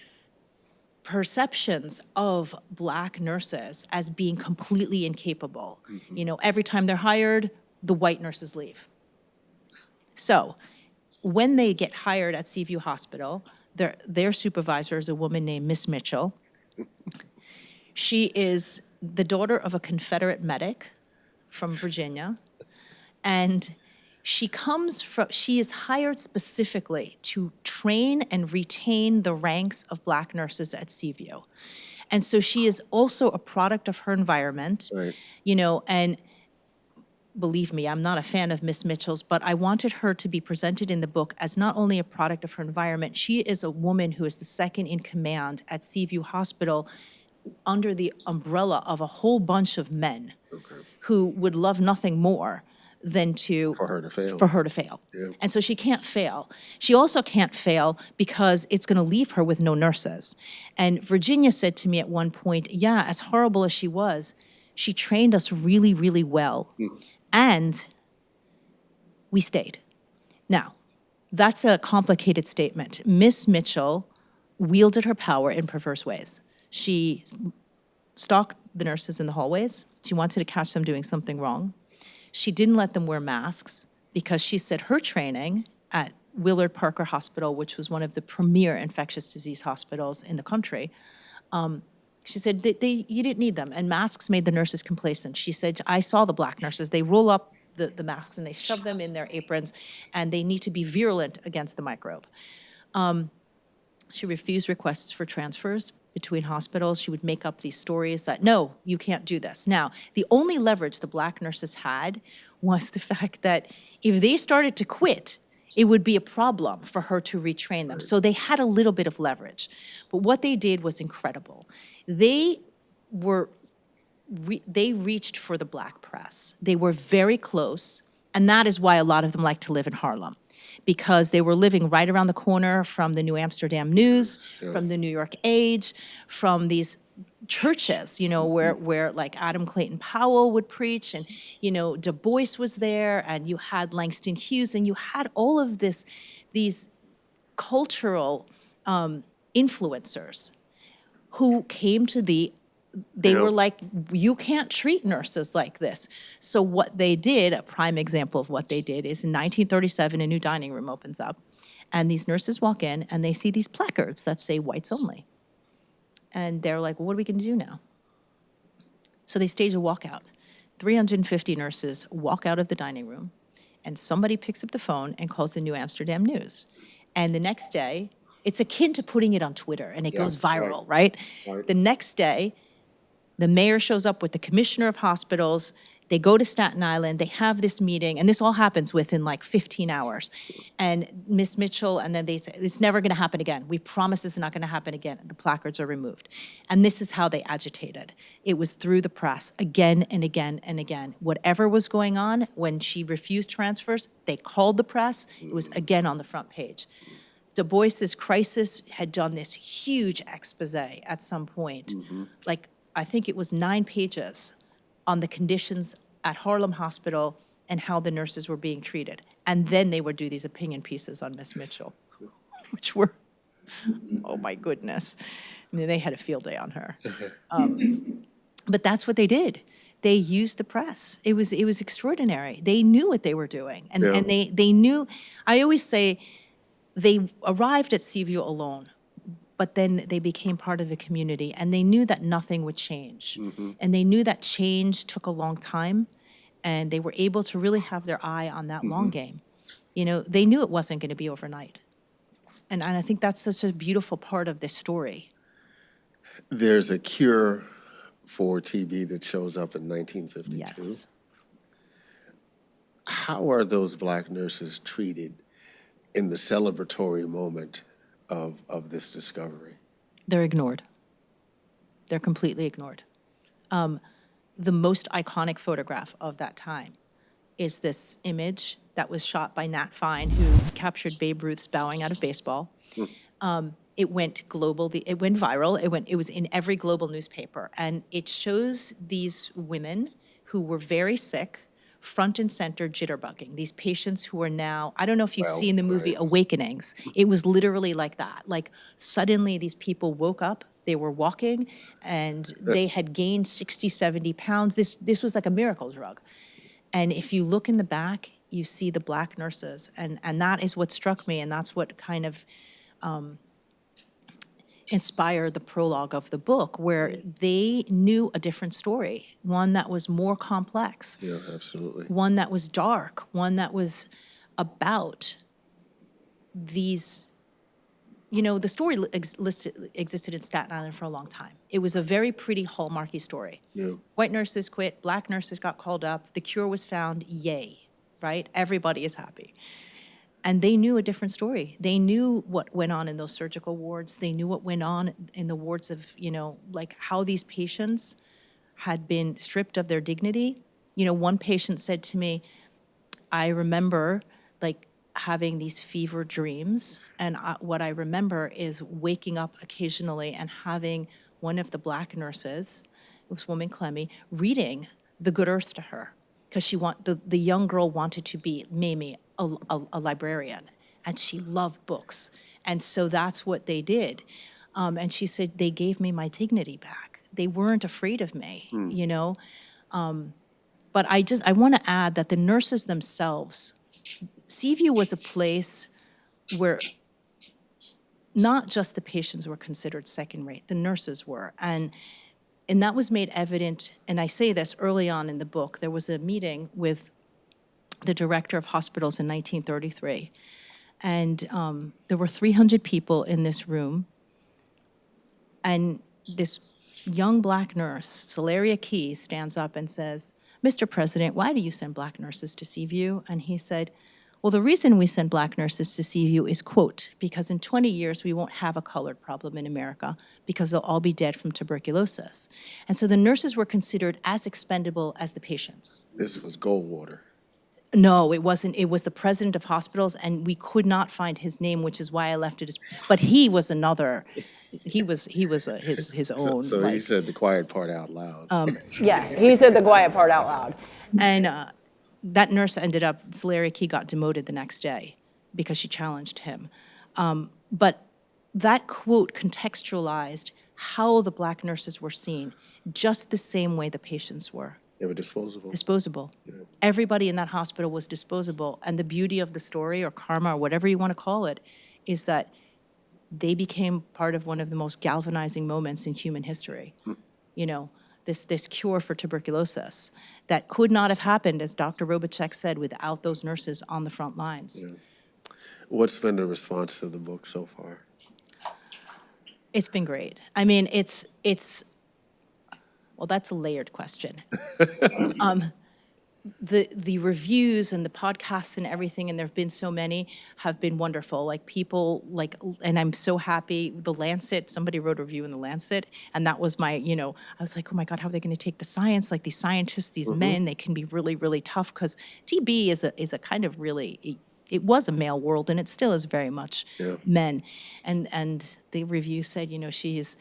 perceptions of black nurses as being completely incapable. Every time they're hired, the white nurses leave. So when they get hired at Seaview Hospital, their supervisor is a woman named Miss Mitchell. She is the daughter of a Confederate medic from Virginia, and she is hired specifically to train and retain the ranks of black nurses at Seaview. And so she is also a product of her environment, Right. And believe me, I'm not a fan of Miss Mitchell's, but I wanted her to be presented in the book as not only a product of her environment, she is a woman who is the second in command at Seaview Hospital under the umbrella of a whole bunch of men who would love nothing more than For her to fail. For her to fail. Yeah. And so she can't fail. She also can't fail because it's going to leave her with no nurses. And Virginia said to me at one point, yeah, as horrible as she was, she trained us really, really well. And we stayed. Now, that's a complicated statement. Miss Mitchell wielded her power in perverse ways. She stalked the nurses in the hallways. She wanted to catch them doing something wrong. She didn't let them wear masks because she said her training at Willard Parker Hospital, which was one of the premier infectious disease hospitals in the country, she said you didn't need them, and masks made the nurses complacent. She said, I saw the black nurses. They roll up the masks and they shove them in their aprons, and they need to be virulent against the microbe. She refused requests for transfers between hospitals. She would make up these stories that, no, you can't do this. Now, the only leverage the black nurses had was the fact that if they started to quit, it would be a problem for her to retrain them. So they had a little bit of leverage. But what they did was incredible. They reached for the black press. They were very close, and that is why a lot of them like to live in Harlem, because they were living right around the corner from the New Amsterdam News, from the New York Age, from these churches, where like Adam Clayton Powell would preach, and, Du Bois was there, and you had Langston Hughes, and you had all of these cultural influencers who came to they were like, you can't treat nurses like this. So what they did, a prime example of what they did, is in 1937, a new dining room opens up, and these nurses walk in, and they see these placards that say whites only. And they're like, well, what are we going to do now? So they stage a walkout. 350 nurses walk out of the dining room, and somebody picks up the phone and calls the New Amsterdam News. And the next day, it's akin to putting it on Twitter, and it goes viral, right? The next day, the mayor shows up with the commissioner of hospitals. They go to Staten Island. They have this meeting, and this all happens within like 15 hours. And Miss Mitchell, and then they say, it's never going to happen again. We promise this is not going to happen again. The placards are removed. And this is how they agitated. It was through the press again and again and again. Whatever was going on, when she refused transfers, they called the press. It was again on the front page. Du Bois's Crisis had done this huge expose at some point, like I think it was 9 pages on the conditions at Harlem Hospital and how the nurses were being treated. And then they would do these opinion pieces on Miss Mitchell, which were, oh my goodness. I mean, they had a field day on her. But that's what they did. They used the press. It was extraordinary. They knew what they were doing. And they knew, I always say, they arrived at Seaview alone, but then they became part of the community, and they knew that nothing would change. And they knew that change took a long time, and they were able to really have their eye on that long game. You know, they knew it wasn't going to be overnight. And I think that's such a beautiful part of this story. There's a cure for TB that shows up in 1952. Yes. How are those Black nurses treated in the celebratory moment of this discovery? They're ignored. They're completely ignored. The most iconic photograph of that time is this image that was shot by Nat Fine, who captured Babe Ruth's bowing out of baseball. It went global. It went viral. It was in every global newspaper, and it shows these women who were very sick, front and center, jitterbugging. These patients who are now, I don't know if you've seen the movie Awakenings. It was literally like that. Like suddenly these people woke up, they were walking, and they had gained 60, 70 pounds. This was like a miracle drug. And if you look in the back, you see the Black nurses, and that is what struck me, and that's what kind of inspired the prologue of the book, where they knew a different story, one that was more complex. Yeah, absolutely. One that was dark, one that was about these, you know, the story existed in Staten Island for a long time. It was a very pretty hallmarky story. Yeah. White nurses quit, Black nurses got called up, the cure was found, yay, right? Everybody is happy. And they knew a different story. They knew what went on in those surgical wards. They knew what went on in the wards of, you know, like how these patients had been stripped of their dignity. You know, one patient said to me, I remember like having these fever dreams. And what I remember is waking up occasionally and having one of the Black nurses, this woman Clemmy, reading The Good Earth to her. Because the young girl wanted to be Mamie, a librarian, and she loved books. And so that's what they did. And she said, they gave me my dignity back. They weren't afraid of me, you know? But I want to add that the nurses themselves, Seaview was a place where not just the patients were considered second rate, the nurses were. And that was made evident, and I say this early on in the book. There was a meeting with the director of hospitals in 1933, and there were 300 people in this room, and this young Black nurse, Celeria Key, stands up and says, Mr. President, why do you send Black nurses to Seaview? And he said, well, the reason we send Black nurses to Seaview is, quote, because in 20 years we won't have a colored problem in America because they'll all be dead from tuberculosis. And so the nurses were considered as expendable as the patients. This was Goldwater. No, it wasn't. It was the president of hospitals, and we could not find his name, which is why I left it as, but he was another, he was his own. So like, he said the quiet part out loud. Yeah, he said the quiet part out loud. And that nurse ended up, Celeria Key got demoted the next day because she challenged him. But that quote contextualized how the Black nurses were seen, just the same way the patients were. They were disposable. Disposable. Yeah. Everybody in that hospital was disposable. And the beauty of the story, or karma, or whatever you want to call it, is that they became part of one of the most galvanizing moments in human history. You know, this cure for tuberculosis that could not have happened, as Dr. Robach said, without those nurses on the front lines. Yeah. What's been the response to the book so far? It's been great. I mean, it's well, that's a layered question. The reviews and the podcasts and everything, and there have been so many, have been wonderful. Like people, like, and I'm so happy. The Lancet, somebody wrote a review in the Lancet, and that was my, you know, I was like, oh my God, how are they going to take the science? Like these scientists, these men, they can be really, really tough, because TB is a kind of really, it was a male world, and it still is very much men. And the review said, you know, she is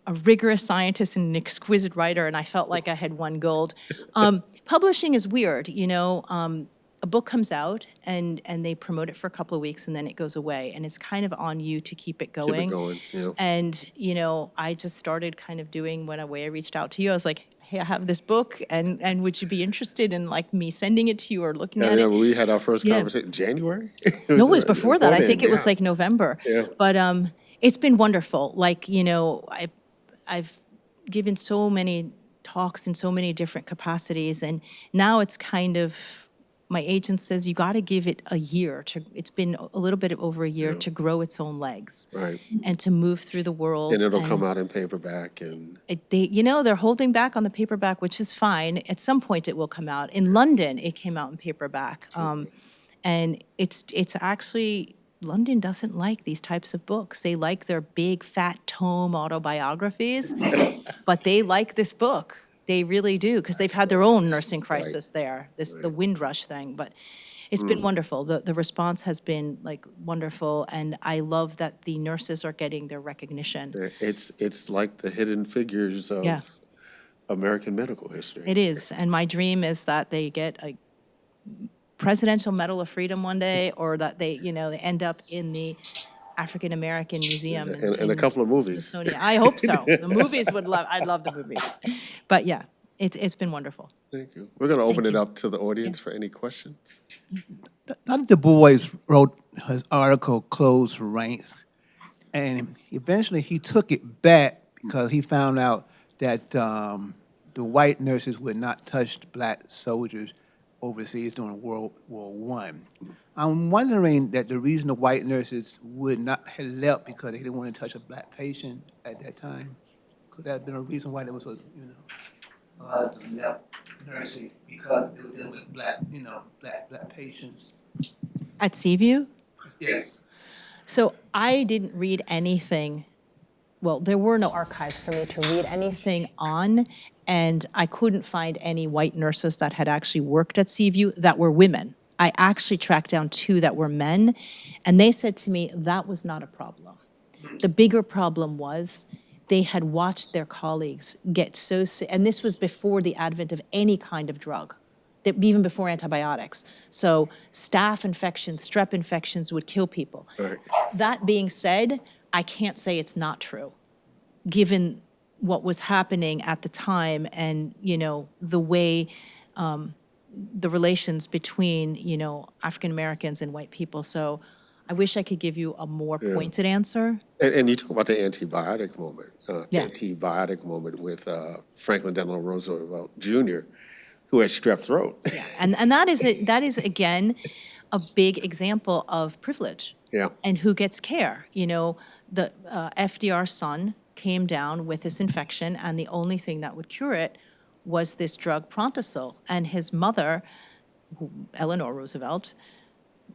a rigorous scientist and an exquisite writer, and I felt like I had won gold. Publishing is weird, you know. A book comes out, and they promote it for a couple of weeks, and then it goes away, and it's kind of on you to keep it going. Keep it going, yeah. And, you know, I just started kind of doing what I reached out to you. I was like, hey, I have this book, and would you be interested in, like, me sending it to you or looking at it? Yeah, we had our first conversation, January? No, it was before that. I think it was like November. Yeah. But it's been wonderful. Like, you know, I've given so many talks in so many different capacities. And now it's kind of, my agent says, you got to give it a year it's been a little bit over a year to grow its own legs. Right. And to move through the world. And it'll come out in paperback and. They're holding back on the paperback, which is fine. At some point it will come out. In London, it came out in paperback. And it's actually, London doesn't like these types of books. They like their big fat tome autobiographies, but they like this book. They really do, because they've had their own nursing crisis there, the Windrush thing. But it's been wonderful. The response has been like wonderful, and I love that the nurses are getting their recognition. It's like the hidden figures of American medical history. It is, and my dream is that they get a Presidential Medal of Freedom one day, or that they end up in the African American Museum and a couple of movies. Smithsonian. I hope so. The movies I'd love the movies. But yeah, it's been wonderful. Thank you. We're going to open it up to the audience for any questions. Dr. Du Bois wrote his article, Closed Ranks, and eventually he took it back because he found out that the white nurses would not touch black soldiers overseas during World War I. I'm wondering that the reason the white nurses would not have left because they didn't want to touch a black patient at that time. Could that have been a reason why there was a lot of left nursing, because they were dealing with black patients? At Seaview? Yes. So I didn't read anything. Well, there were no archives for me to read anything on, and I couldn't find any white nurses that had actually worked at Seaview that were women. I actually tracked down 2 that were men, and they said to me that was not a problem. The bigger problem was they had watched their colleagues get so sick, and this was before the advent of any kind of drug, even before antibiotics. So staph infections, strep infections would kill people. Right. That being said, I can't say it's not true, given what was happening at the time and, the way the relations between, African Americans and white people. So I wish I could give you a more pointed answer. And you talk about the antibiotic moment with Franklin Delano Roosevelt Jr., who had strep throat. Yeah, and that is again a big example of privilege. Yeah. And who gets care. The FDRs Son came down with this infection, and the only thing that would cure it was this drug Prontosil. And his mother, Eleanor Roosevelt,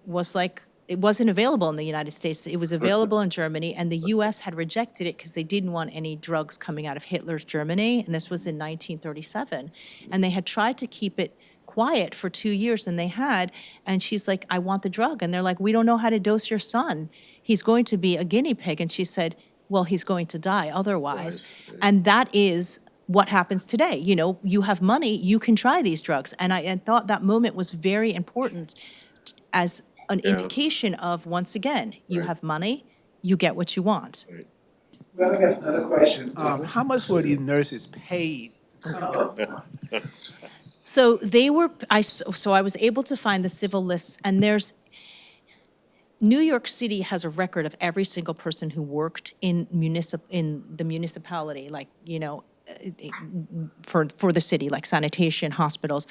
was like, it wasn't available in the United States. It was available in Germany, and the U.S. had rejected it because they didn't want any drugs coming out of Hitler's Germany, and this was in 1937. And they had tried to keep it quiet for 2 years, and they had, and she's like, I want the drug. And they're like, we don't know how to dose your son. He's going to be a guinea pig. And she said, well, he's going to die otherwise. And that is what happens today. You have money, you can try these drugs. And I thought that moment was very important as an indication of, once again, you have money, you get what you want. Right. Well, I guess another question. How much were these nurses paid? So I was able to find the civil lists, and New York City has a record of every single person who worked in the municipality, like, for the city, like sanitation, hospitals.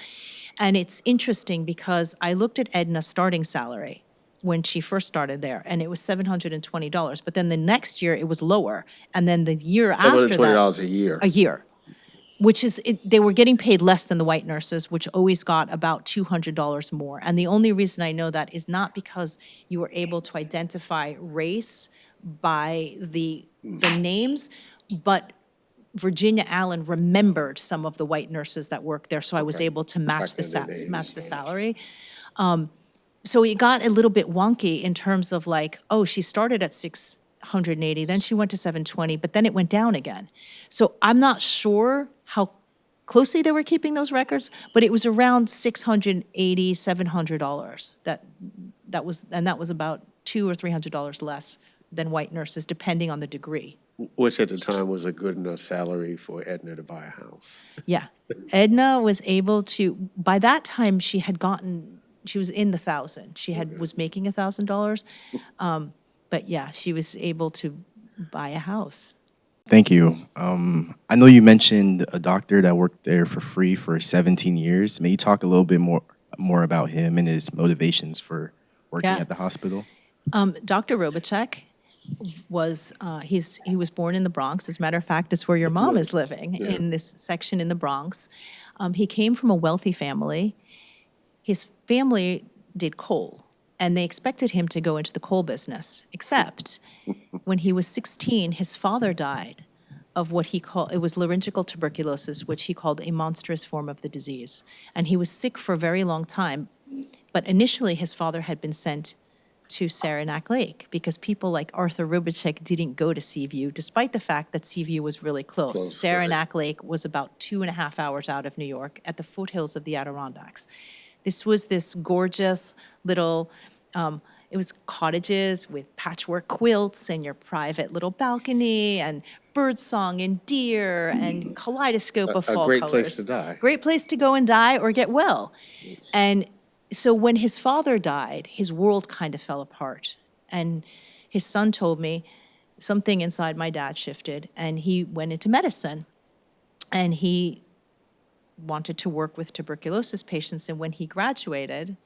And it's interesting because I looked at Edna's starting salary when she first started there, and it was $720. But then the next year it was lower, and then the year after that, $720 a year. A year, which is they were getting paid less than the white nurses, which always got about $200 more. And the only reason I know that is not because you were able to identify race by the names, but Virginia Allen remembered some of the white nurses that worked there, so I was able to match the salary. So it got a little bit wonky in terms of like, oh, she started at $680, then she went to $720, but then it went down again. So I'm not sure how closely they were keeping those records, but it was around $680, $700. That was about $200 or $300 less than white nurses, depending on the degree. Which at the time was a good enough salary for Edna to buy a house. Yeah. Edna was able to, by that time she was in the thousand. She was making $1,000. But yeah, she was able to buy a house. Thank you. I know you mentioned a doctor that worked there for free for 17 years. May you talk a little bit more about him and his motivations for working Yeah. at the hospital? Dr. Robach was, he was born in the Bronx. As a matter of fact, it's where your mom is living, in this section in the Bronx. He came from a wealthy family. His family did coal, and they expected him to go into the coal business, except when he was 16, his father died of what he called, it was laryngeal tuberculosis, which he called a monstrous form of the disease. And he was sick for a very long time. But initially, his father had been sent to Saranac Lake because people like Arthur Robach didn't go to Seaview, despite the fact that Seaview was really close. Saranac Lake was about 2.5 hours out of New York at the foothills of the Adirondacks. This was this gorgeous little, it was cottages with patchwork quilts and your private little balcony and birdsong and deer and kaleidoscope of fall great colors. place to die. Great place to go and die or get well. And so when his father died, his world kind of fell apart. And his son told me something inside my dad shifted, and he went into medicine. And he wanted to work with tuberculosis patients. And when he graduated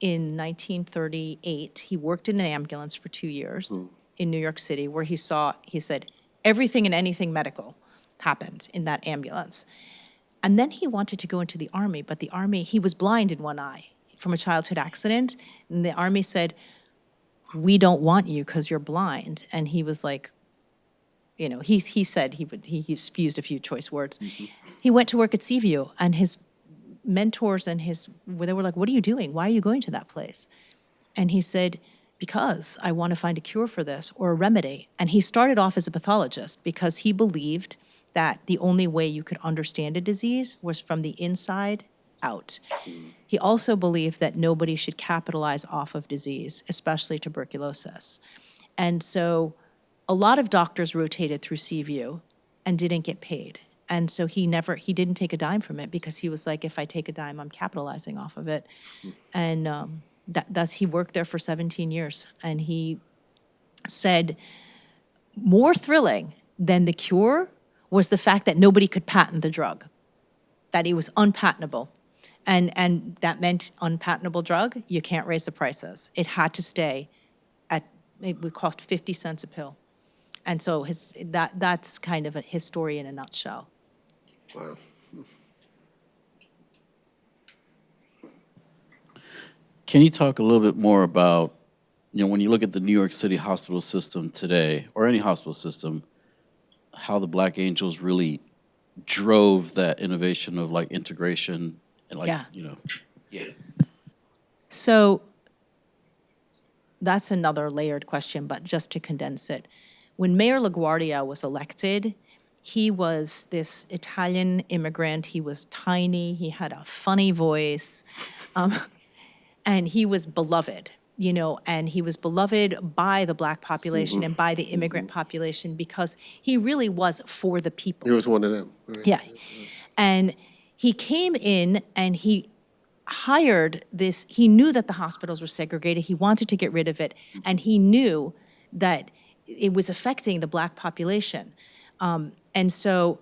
in 1938, he worked in an ambulance for 2 years in New York City, where he said, everything and anything medical happened in that ambulance. And then he wanted to go into the Army, but the Army, he was blind in one eye from a childhood accident. And the Army said, we don't want you because you're blind. And he was like, you know, he said he used a few choice words. He went to work at Seaview, and his mentors and they were like, what are you doing? Why are you going to that place? And he said, because I want to find a cure for this or a remedy. And he started off as a pathologist because he believed that the only way you could understand a disease was from the inside out. He also believed that nobody should capitalize off of disease, especially tuberculosis. And so a lot of doctors rotated through Seaview and didn't get paid. And so he didn't take a dime from it because he was like, if I take a dime, I'm capitalizing off of it. And he worked there for 17 years. And he said, more thrilling than the cure was the fact that nobody could patent the drug, that it was unpatentable. And that meant unpatentable drug, you can't raise the prices. It had to stay at, it would cost 50 cents a pill. And so that's kind of his story in a nutshell. Wow. Can you talk a little bit more about, you know, when you look at the New York City hospital system today, or any hospital system, how the Black Angels really drove that innovation of like integration and like, you know, So that's another layered question, but just to condense it. When Mayor LaGuardia was elected, he was this Italian immigrant. He was tiny. He had a funny voice. And he was beloved, you know, and he was beloved by the Black population and by the immigrant population because he really was for the people. He was one of them. Right. Yeah. And he came in and he hired this, he knew that the hospitals were segregated. He wanted to get rid of it. And he knew that it was affecting the Black population. And so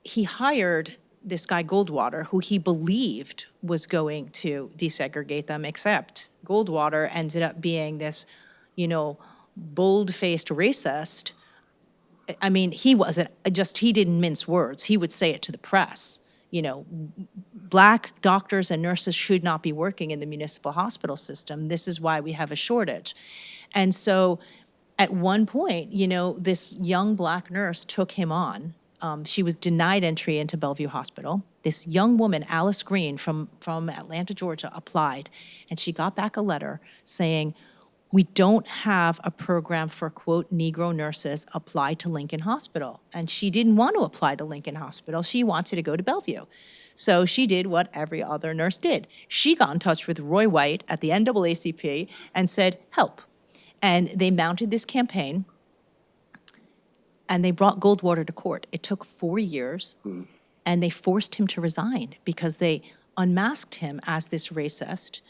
he hired this guy Goldwater, who he believed was going to desegregate them, except Goldwater ended up being this, you know, bold-faced racist. I mean, he didn't mince words. He would say it to the press. You know, Black doctors and nurses should not be working in the municipal hospital system. This is why we have a shortage. And so at one point, you know, this young Black nurse took him on. She was denied entry into Bellevue Hospital. This young woman, Alice Green from Atlanta, Georgia, applied, and she got back a letter saying, we don't have a program for, quote, Negro nurses, apply to Lincoln Hospital. And she didn't want to apply to Lincoln Hospital. She wanted to go to Bellevue. So she did what every other nurse did. She got in touch with Roy White at the NAACP and said, help. And they mounted this campaign, and they brought Goldwater to court. It took 4 years, and they forced him to resign because they unmasked him as this racist.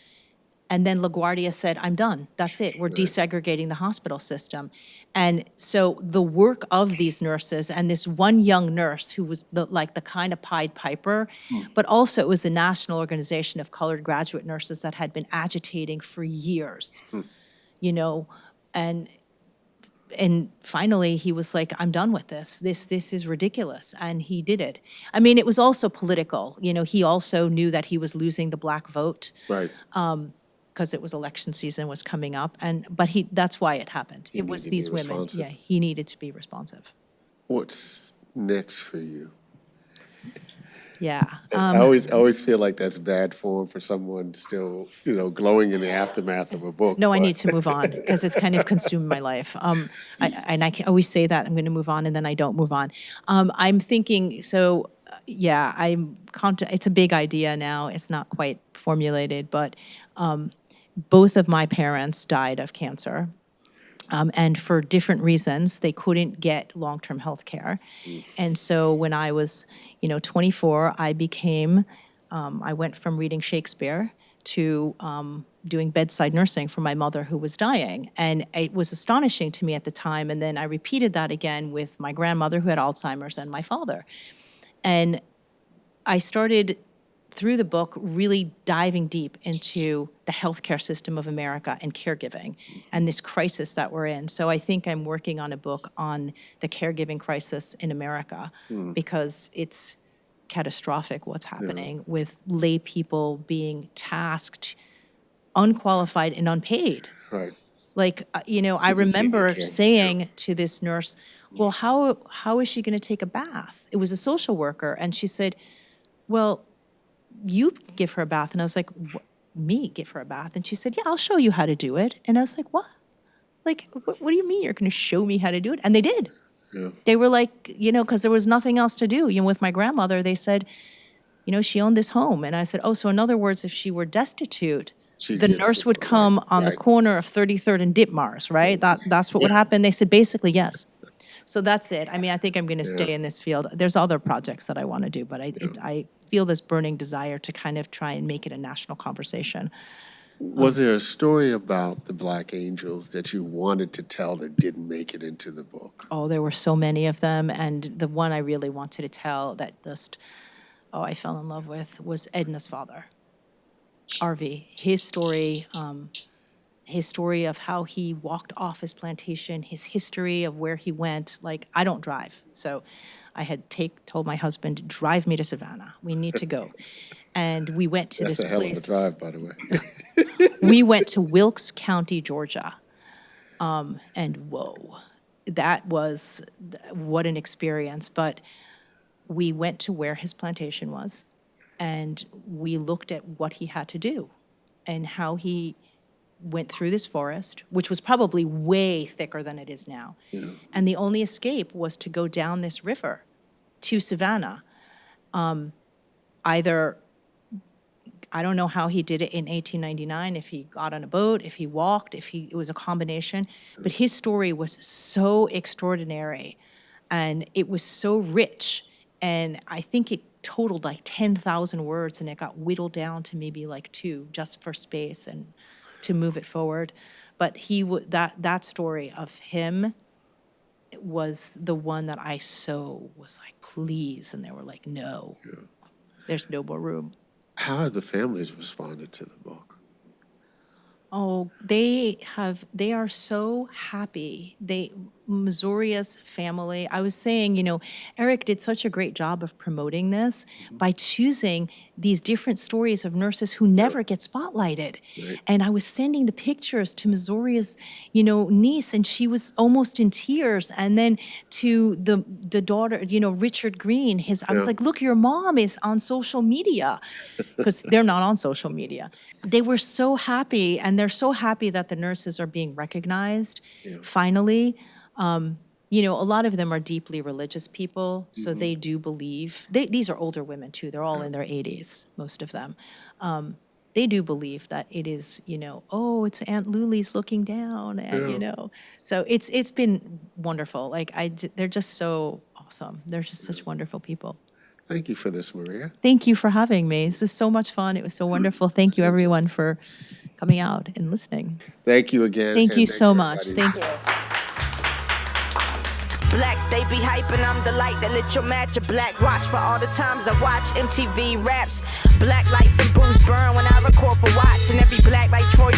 And then LaGuardia said, I'm done. That's it. We're desegregating the hospital system. And so the work of these nurses and this one young nurse who was the kind of Pied Piper, but also it was a national organization of colored graduate nurses that had been agitating for years, you know, and finally he was like, I'm done with this. This is ridiculous. And he did it. I mean, it was also political. You know, he also knew that he was losing the black vote. Right. Because it was election season was coming up, but that's why it happened. He It was needed to be these women. responsive. Yeah, he needed to be responsive. What's next for you? Yeah. I always feel like that's bad form for someone still, glowing in the aftermath of a book. No, I but- need to move on because it's kind of consumed my life. I can always say that I'm going to move on, and then I don't move on. I'm thinking, so yeah, it's a big idea now. It's not quite formulated, but both of my parents died of cancer. And for different reasons, they couldn't get long-term health care. And so when I was, 24, I went from reading Shakespeare to doing bedside nursing for my mother who was dying. And it was astonishing to me at the time. And then I repeated that again with my grandmother who had Alzheimer's and my father. And I started, through the book, really diving deep into the healthcare system of America and caregiving and this crisis that we're in. So I think I'm working on a book on the caregiving crisis in America because it's catastrophic what's happening with lay people being tasked, unqualified and unpaid. Right. Like, I just take remember care. saying to this nurse, well, how is she going to take a bath? It was a social worker. And she said, well, you give her a bath. And I was like, me give her a bath? And she said, yeah, I'll show you how to do it. And I was like, what? Like, what do you mean you're going to show me how to do it? And they did. Yeah. They were like, because there was nothing else to do. With my grandmother, they said, she owned this home. And I said, oh, so in other words, if she were destitute, She'd the get nurse sick, would come on the right. corner of 33rd and Ditmars, right? That's what would happen. They said, basically, yes. So that's it. I mean, I think I'm going to stay in this field. There's other projects that I want to do, but I feel this burning desire to kind of try and make it a national conversation. Was there a story about the Black Angels that you wanted to tell that didn't make it into the book? Oh, there were so many of them. And the one I really wanted to tell that just, I fell in love with was Edna's father, RV. His story of how he walked off his plantation, his history of where he went. Like, I don't drive. So I had told my husband, drive me to Savannah. We need to go. And we went to That's this a hell place. of a drive, by the way. We went to Wilkes County, Georgia. And whoa, that was, what an experience. But we went to where his plantation was, and we looked at what he had to do and how he went through this forest, which was probably way thicker than it is now. Yeah. And the only escape was to go down this river to Savannah. Either, I don't know how he did it in 1899, if he got on a boat, if he walked, it was a combination. But his story was so extraordinary, and it was so rich. And I think it totaled like 10,000 words, and it got whittled down to maybe like 2, just for space and to move it forward. But that story of him was the one that I was like, please. And they were like, no, there's no more room. How have the families responded to the book? Oh, they are so happy. Missouri's family, I was saying, Eric did such a great job of promoting this by choosing these different stories of nurses who never get spotlighted. Right. And I was sending the pictures to Missouri's, niece, and she was almost in tears. And then to the daughter, Richard Green, I was like, look, your mom is on social media, because they're not on social media. They were so happy, and they're so happy that the nurses are being recognized, finally. A lot of them are deeply religious people, so they do believe. These are older women, too. They're all in their 80s, most of them. They do believe that it is, it's Aunt Luli's looking down, and, So it's been wonderful. They're just so awesome. They're just such wonderful people. Thank you for this, Maria. Thank you for having me. This was so much fun. It was so wonderful. Thank you, everyone, for coming out and listening. Thank you again. Thank and you so much. everybody. Thank you. Blacks, they be hyping, I'm the light that lit your match. A black watch for all the times I watch MTV raps. Black lights and booze burn when I record for Watts. And every black like Troy